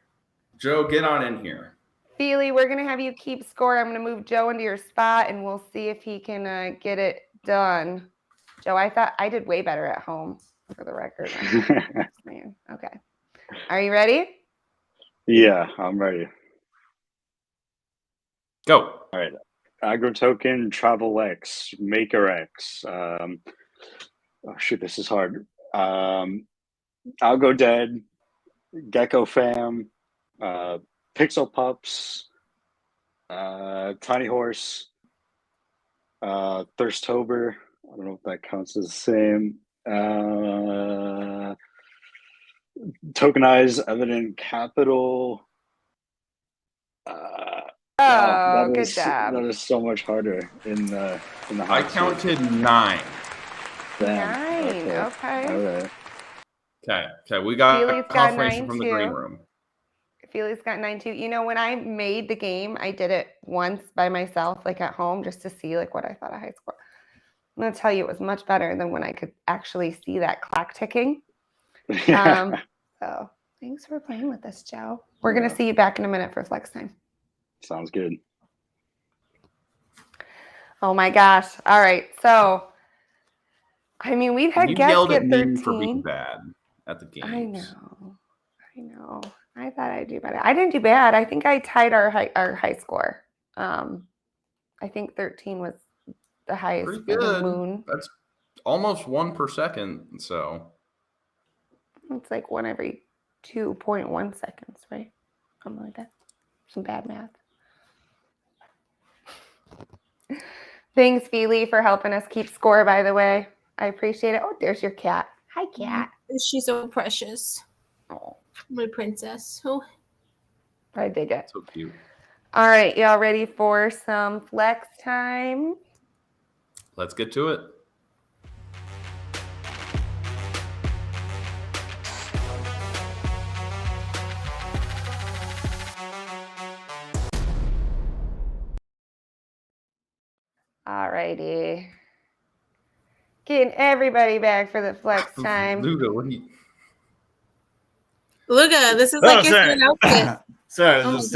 Joe, get on in here. Feely, we're going to have you keep score. I'm going to move Joe into your spot, and we'll see if he can get it done. Joe, I thought I did way better at home, for the record. Okay. Are you ready? Yeah, I'm ready. Go. All right. AgroToken, TravelX, MakerX. Oh shoot, this is hard. Algo Dead, Gecko Fam, Pixel Pups, Tiny Horse, Thirstober. I don't know if that counts as the same. Tokenize Evident Capital. Good job. That is so much harder in the I counted 9. Damn. 9. Okay. All right. Okay. We got Feely's confirmation got 9 from the green room. Feely's got 9 too. You know, when I made the game, I did it once by myself, like at home, just to see like what I thought a high score. I'm gonna tell you, it was much better than when I could actually see that clock ticking. Yeah. So thanks for playing with us, Joe. We're gonna see you back in a minute for Flextime. Sounds good. Oh my gosh! All right, so I mean, we've had guests get 13 for being bad at the games. I know. I thought I'd do better. I didn't do bad. I think I tied our high score. I think 13 was the highest. Pretty good. That's almost 1 per second. So it's like 1 every 2.1 seconds, right? Something like that. Some bad math. Thanks, Feely, for helping us keep score, by the way. I appreciate it. Oh, there's your cat. Hi, cat. She's so precious. Oh, my princess. Oh, I dig it. So cute. All right, y'all ready for some flex time? Let's get to it. All righty. Getting everybody back for the flex time. Luga, what are you? Luga, this is like your third outfit. Sorry, just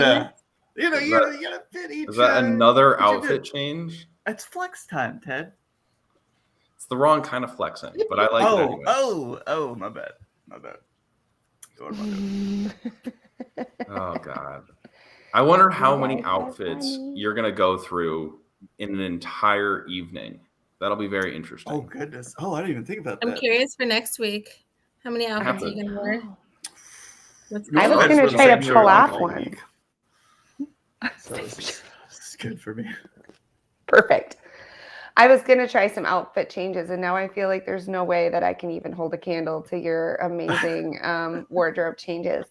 you gotta fit each. Is that another outfit change? It's flex time, Ted. It's the wrong kind of flexing, but I like it anyway. Oh, my bad. Oh God, I wonder how You many guys are outfits funny. you're going to go through in an entire evening. That'll be very interesting. Oh goodness! Oh, I didn't even think about I'm that. curious for next week. How many have outfits are to- you gonna wear? Oh. What's I was Normally, gonna wear the try to same shirt pull like off all one. week. So this is good for me. Perfect. I was going to try some outfit changes, and now I feel like there's no way that I can even hold a candle to your amazing wardrobe changes.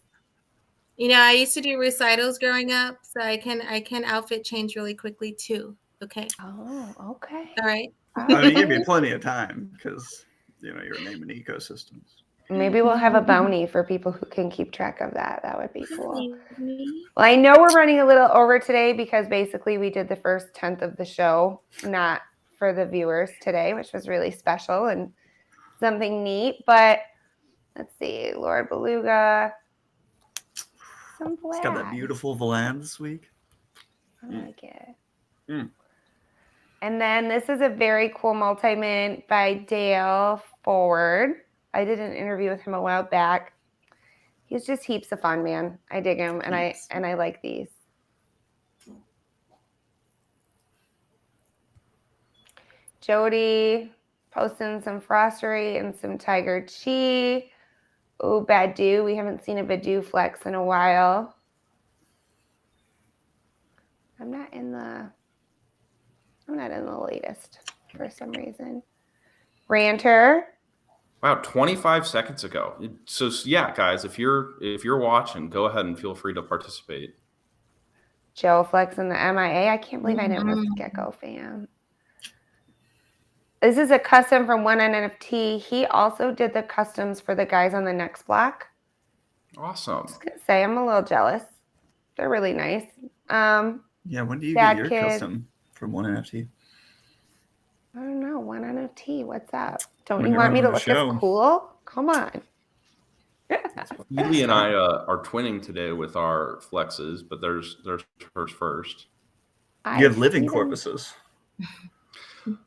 You know, I used to do recitals growing up, so I can outfit change really quickly too. Okay. Oh, okay. All right. I mean, you give me plenty of time because you're naming ecosystems. Maybe we'll have a bounty for people who can keep track of that. That would be cool. Well, I know we're running a little over today because basically we did the first 10th of the show, not for the viewers today, which was really special and something neat. But let's see, Lord Beluga. Some It's black. got that beautiful volant this week. I like it. Mm. And then this is a very cool multi-mint by Dale Forward. I did an interview with him a while back. He's just heaps of fun, man. I dig him, and I like these. Jody posting some Frostery and some Tiger Chi. Oh, Badu. We haven't seen a Badu flex in a while. I'm not in the latest for some reason. Ranter. Wow, 25 seconds ago. So yeah, guys, if you're watching, go ahead and feel free to participate. Joe Flex and the MIA. I can't believe I didn't miss Gecko Fam. This is a custom from One NFT. He also did the customs for the guys on the next block. Awesome. Just gonna say I'm a little jealous. They're really nice. Yeah, when do you Sad get your Kid. custom from One NFT? I don't know. One NFT. What's up? Don't When you you're want me to running the look show. as cool? Come on. Ely and I are twinning today with our flexes, but there's hers first. You have living corpuses.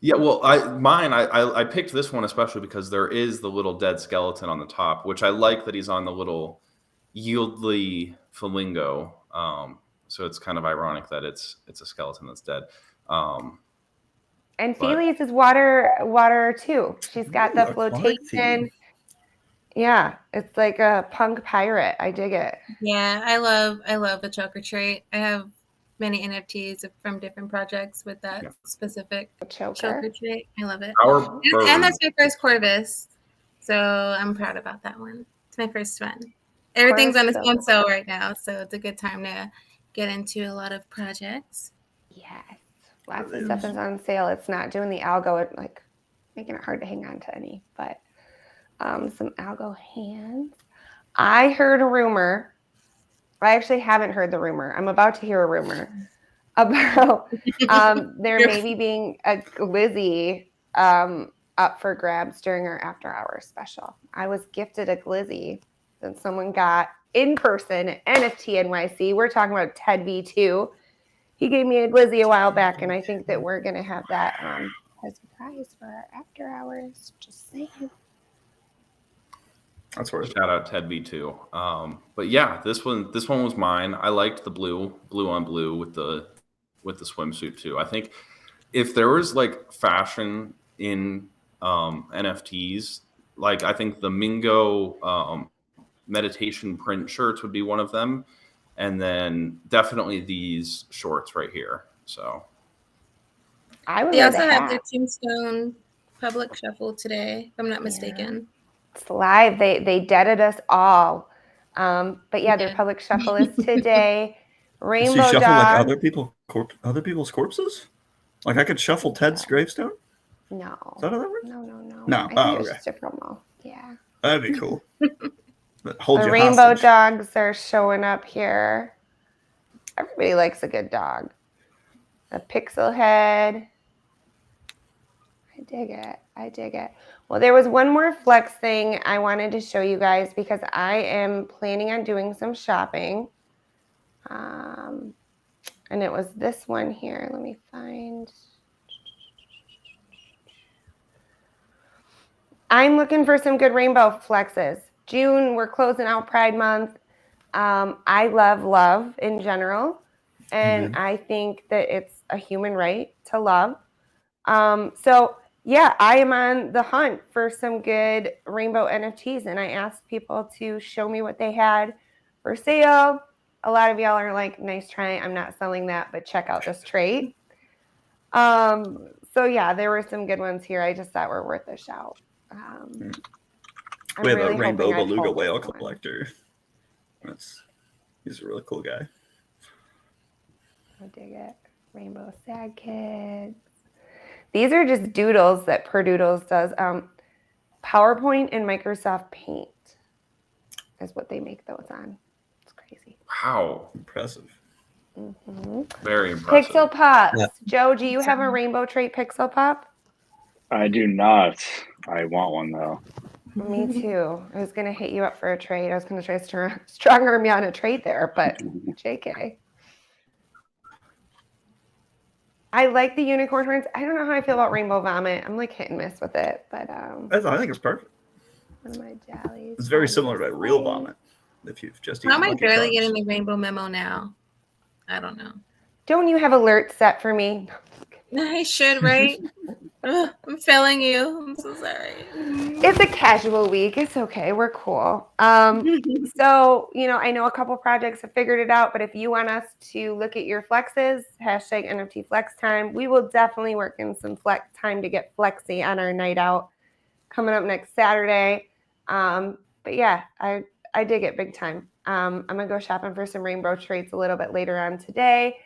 Yeah, well, I picked this one especially because there is the little dead skeleton on the top, which I like that he's on the little Yieldly flamingo. So it's kind of ironic that it's a skeleton that's dead. And Felix is water too. She's got the Ooh, flotation. Yeah, it's like a punk pirate. I dig it. Yeah, I love the choker trait. I have many NFTs from different projects with that specific choker trait. I love it. And that's my first Corvus. So I'm proud about that one. It's my first one. Everything's on sale right now, so it's a good time to get into a lot of projects. Yes. Lots of stuff is on sale. It's not doing the algo, like making it hard to hang on to any, but some algo hands. I heard a rumor. I actually haven't heard the rumor. I'm about to hear a rumor about there maybe being a glizzy up for grabs during our after hours special. I was gifted a glizzy that someone got in person at NFT NYC. We're talking about Ted V2. He gave me a glizzy a while back, and I think that we're going to have that as a prize for our after hours. Just saying. That's where shout out Ted V2. But yeah, this one was mine. I liked the blue on blue with the swimsuit too. I think if there was like fashion in NFTs, like I think the Mingo meditation print shirts would be one of them, and then definitely these shorts right here. So they also have their Tombstone public shuffle today, if I'm not mistaken. It's live. They deaded us all. But yeah, their public shuffle is today. Rainbow so you shuffle Dog. like other people's corpses? Like I could shuffle Ted's gravestone? No. Is that how that works? No. I think it's just a promo. Yeah. That'd be cool. Hold the you rainbow hostage. dogs are showing up here. Everybody likes a good dog. A pixel head. I dig it. Well, there was one more flex thing I wanted to show you guys because I am planning on doing some shopping. And it was this one here. Let me find. I'm looking for some good rainbow flexes. June, we're closing out Pride Month. I love in general. And I think that it's a human right to love. So yeah, I am on the hunt for some good rainbow NFTs, and I asked people to show me what they had for sale. A lot of y'all are like, nice try. I'm not selling that, but check out this trait. So yeah, there were some good ones here. I just thought were worth a shout. We have a rainbow beluga whale collector. He's a really cool guy. I dig it. Rainbow sad kids. These are just doodles that Perdoodles does. PowerPoint and Microsoft Paint is what they make those on. It's crazy. Wow. Impressive. Mm-hmm. Very impressive. Pixel Pops. Yeah. Joe, do you have a rainbow trait Pixel Pop? I do not. I want one, though. Me too. I was going to hit you up for a trade. I was going to try to strong arm you on a trade there, but JK. I like the unicorn horns. I don't know how I feel about rainbow vomit. I'm like hit and miss with it, but I think it's perfect. One of my jollies. It's very similar to real vomit. If you've just how am I barely getting the rainbow memo now? I don't know. Don't you have alerts set for me? I should, right? I'm failing you. I'm so sorry. It's a casual week. It's okay. We're cool. So, I know a couple projects have figured it out, but if you want us to look at your flexes, hashtag NFT Flextime, we will definitely work in some flex time to get flexy on our night out coming up next Saturday. But yeah, I dig it big time. I'm going to go shopping for some rainbow traits a little bit later on today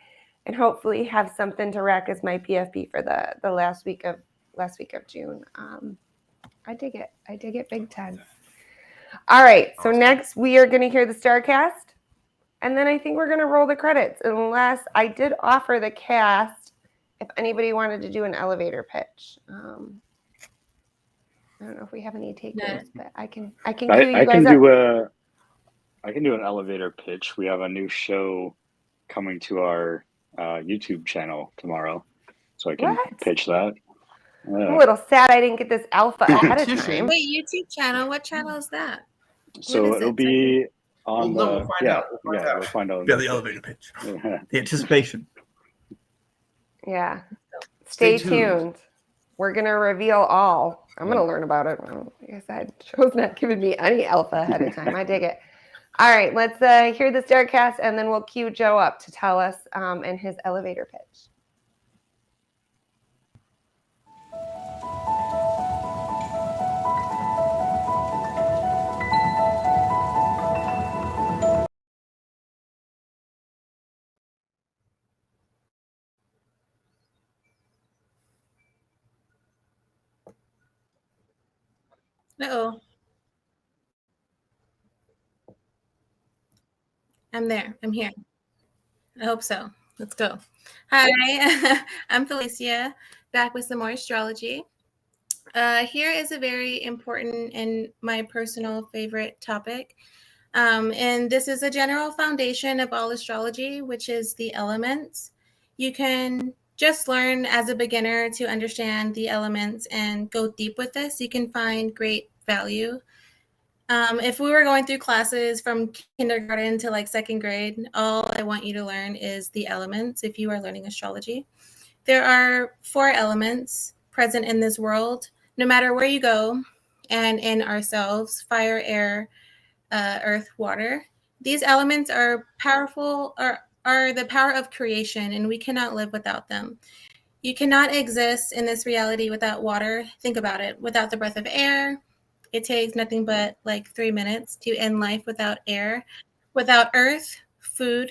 and hopefully have something to rack as my PFP for the last week of June. I dig it. I dig it big time. All right. So next we are going to hear the Starcast. And then I think we're going to roll the credits unless I did offer the cast if anybody wanted to do an elevator pitch. I don't know if we have any takers, but I can cue you guys up. I can do an elevator pitch. We have a new show coming to our YouTube channel tomorrow, so I can pitch that. I'm a little sad I didn't get this alpha ahead of time. Wait, YouTube channel? What channel is that? So it'll be on we'll find out. We'll find out. Yeah, the elevator pitch. The anticipation. Yeah. Stay tuned. We're going to reveal all. I'm going to learn about it. Like I said, show's not giving me any alpha ahead of time. I dig it. All right, let's hear the Starcast, and then we'll cue Joe up to tell us in his elevator pitch. Uh-oh. I'm there. I'm here. I hope so. Let's go. Hi, I'm Felicia, back with some more astrology. Here is a very important and my personal favorite topic. And this is a general foundation of all astrology, which is the elements. You can just learn as a beginner to understand the elements and go deep with this. You can find great value. If we were going through classes from kindergarten to like second grade, all I want you to learn is the elements if you are learning astrology. There are 4 elements present in this world, no matter where you go, and in ourselves: fire, air, earth, water. These elements are powerful, are the power of creation, and we cannot live without them. You cannot exist in this reality without water. Think about it. Without the breath of air, it takes nothing but like 3 minutes to end life without air. Without earth, food,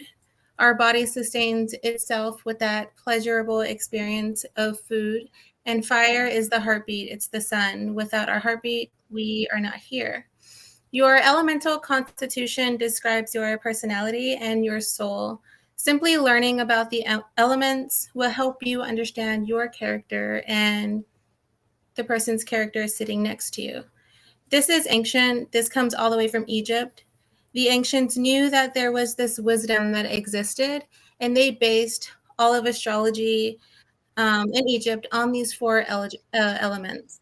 our body sustains itself with that pleasurable experience of food. And fire is the heartbeat. It's the sun. Without our heartbeat, we are not here. Your elemental constitution describes your personality and your soul. Simply learning about the elements will help you understand your character and the person's character sitting next to you. This is ancient. This comes all the way from Egypt. The ancients knew that there was this wisdom that existed, and they based all of astrology in Egypt on these 4 elements.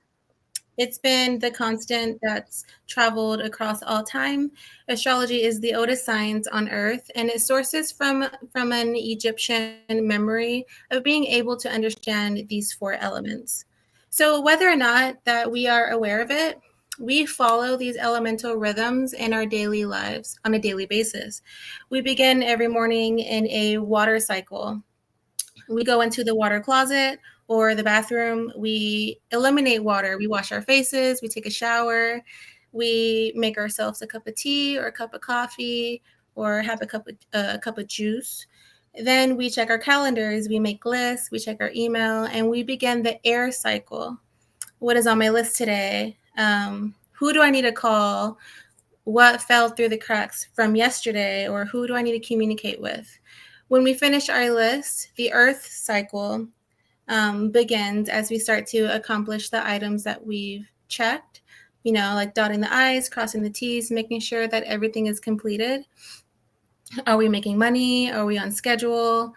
It's been the constant that's traveled across all time. Astrology is the oldest science on Earth, and it sources from an Egyptian memory of being able to understand these 4 elements. So whether or not that we are aware of it, we follow these elemental rhythms in our daily lives on a daily basis. We begin every morning in a water cycle. We go into the water closet or the bathroom. We eliminate water. We wash our faces. We take a shower. We make ourselves a cup of tea or a cup of coffee or have a cup of juice. Then we check our calendars. We make lists. We check our email, and we begin the air cycle. What is on my list today? Who do I need to call? What fell through the cracks from yesterday, or who do I need to communicate with? When we finish our list, the earth cycle begins as we start to accomplish the items that we've checked, like dotting the I's, crossing the T's, making sure that everything is completed. Are we making money? Are we on schedule?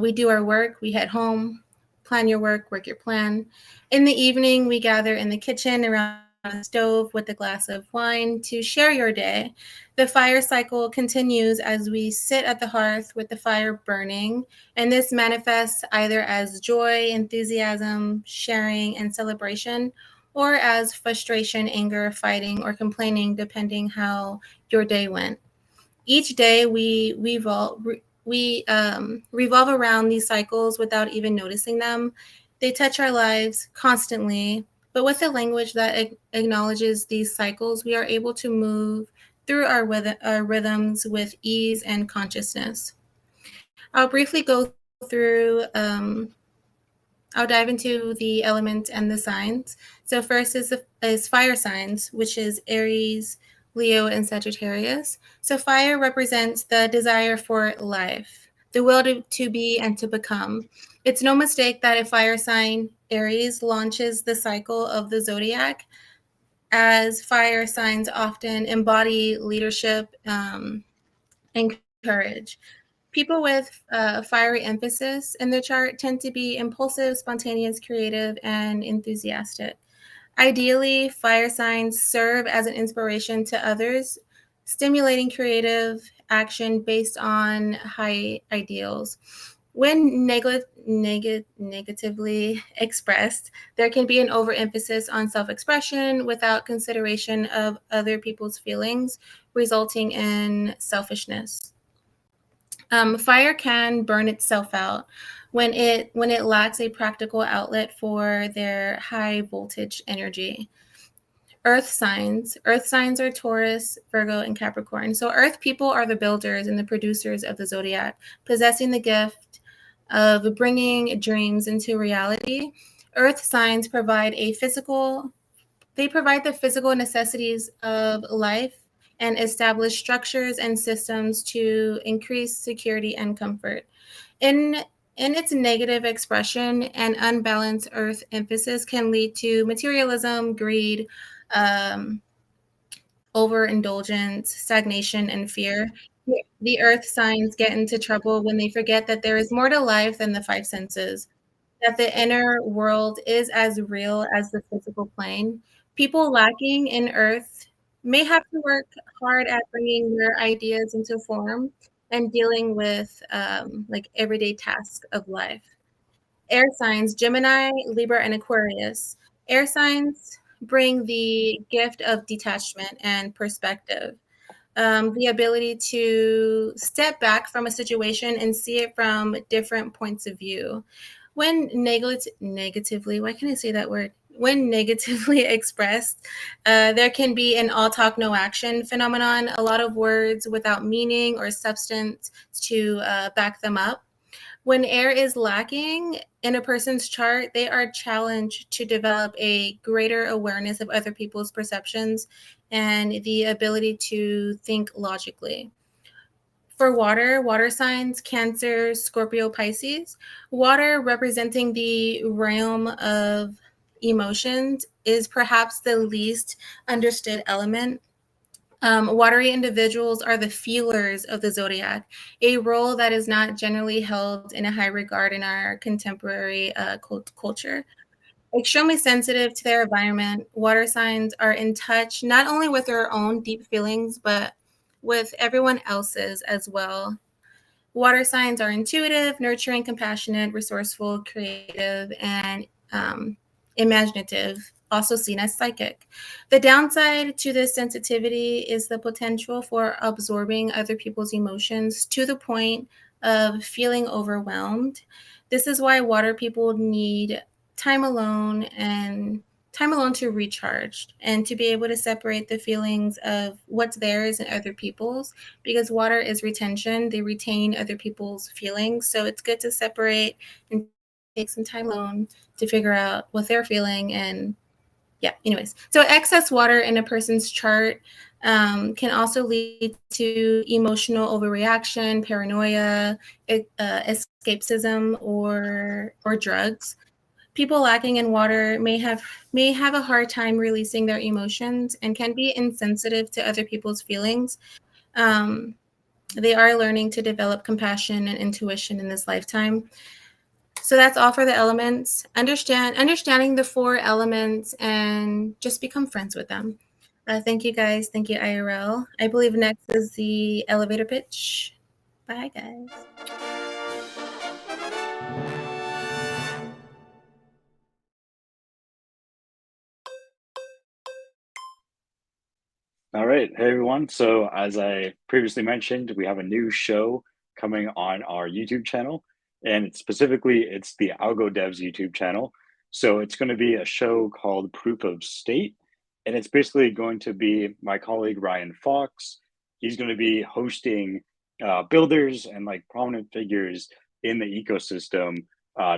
We do our work, we head home, plan your work your plan. In the evening, we gather in the kitchen around the stove with a glass of wine to share your day. The fire cycle continues as we sit at the hearth with the fire burning, and this manifests either as joy, enthusiasm, sharing, and celebration, or as frustration, anger, fighting, or complaining, depending how your day went. Each day we revolve around these cycles without even noticing them. They touch our lives constantly, but with a language that acknowledges these cycles, we are able to move through our rhythms with ease and consciousness. I'll briefly go through, I'll dive into the elements and the signs. So first is fire signs, which is Aries, Leo, and Sagittarius. So fire represents the desire for life, the will to be and to become. It's no mistake that a fire sign, Aries, launches the cycle of the zodiac, as fire signs often embody leadership and courage. People with fiery emphasis in their chart tend to be impulsive, spontaneous, creative, and enthusiastic. Ideally, fire signs serve as an inspiration to others, stimulating creative action based on high ideals. When negatively expressed, there can be an overemphasis on self-expression without consideration of other people's feelings, resulting in selfishness. Fire can burn itself out when it lacks a practical outlet for their high voltage energy. Earth signs are Taurus, Virgo, and Capricorn. So Earth people are the builders and the producers of the zodiac, possessing the gift of bringing dreams into reality. Earth signs provide the physical necessities of life and establish structures and systems to increase security and comfort. In its negative expression, an unbalanced earth emphasis can lead to materialism, greed, overindulgence, stagnation, and fear. The earth signs get into trouble when they forget that there is more to life than the 5 senses, that the inner world is as real as the physical plane. People lacking in earth may have to work hard at bringing their ideas into form and dealing with like everyday tasks of life. Air signs, Gemini, Libra, and Aquarius. Air signs bring the gift of detachment and perspective, the ability to step back from a situation and see it from different points of view. When negatively, why can't I say that word? When negatively expressed, there can be an all talk, no action phenomenon, a lot of words without meaning or substance to back them up. When air is lacking in a person's chart, they are challenged to develop a greater awareness of other people's perceptions and the ability to think logically. For water signs, Cancer, Scorpio, Pisces. Water, representing the realm of emotions, is perhaps the least understood element. Watery individuals are the feelers of the zodiac, a role that is not generally held in a high regard in our contemporary culture. extremely sensitive to their environment. Water signs are in touch not only with their own deep feelings, but with everyone else's as well. Water signs are intuitive, nurturing, compassionate, resourceful, creative, and imaginative, also seen as psychic. The downside to this sensitivity is the potential for absorbing other people's emotions to the point of feeling overwhelmed. This is why water people need time alone to recharge and to be able to separate the feelings of what's theirs and other people's, because water is retention. They retain other people's feelings. So it's good to separate and take some time alone to figure out what they're feeling. And yeah, anyways. So excess water in a person's chart can also lead to emotional overreaction, paranoia, escapism, or drugs. People lacking in water may have a hard time releasing their emotions and can be insensitive to other people's feelings. They are learning to develop compassion and intuition in this lifetime. So that's all for the elements. Understanding the 4 elements and just become friends with them. Thank you, guys. Thank you, IRL. I believe next is the elevator pitch. Bye, guys. All right. Hey, everyone. So as I previously mentioned, we have a new show coming on our YouTube channel, and it's the Algo Devs YouTube channel. So it's going to be a show called Proof of State, and it's basically going to be my colleague Ryan Fox. He's going to be hosting builders and like prominent figures in the ecosystem,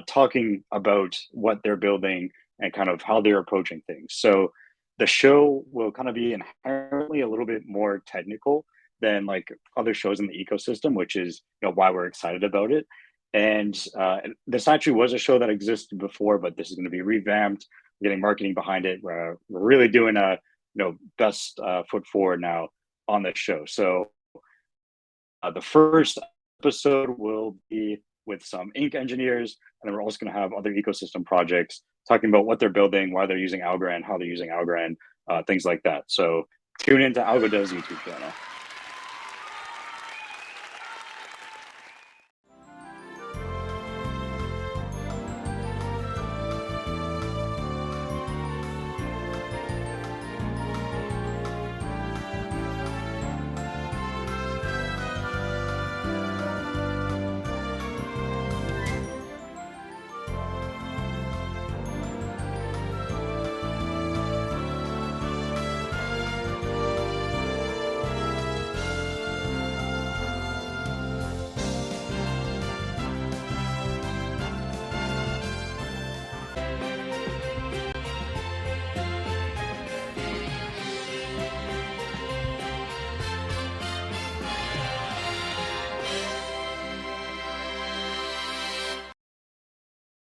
talking about what they're building and kind of how they're approaching things. So the show will kind of be inherently a little bit more technical than like other shows in the ecosystem, which is why we're excited about it. And this actually was a show that existed before, but this is going to be revamped, getting marketing behind it. We're really doing a best foot forward now on this show. So the first episode will be with some ink engineers, and then we're also going to have other ecosystem projects talking about what they're building, why they're using Algorand, how they're using Algorand, things like that. So tune into Algo Devs YouTube channel.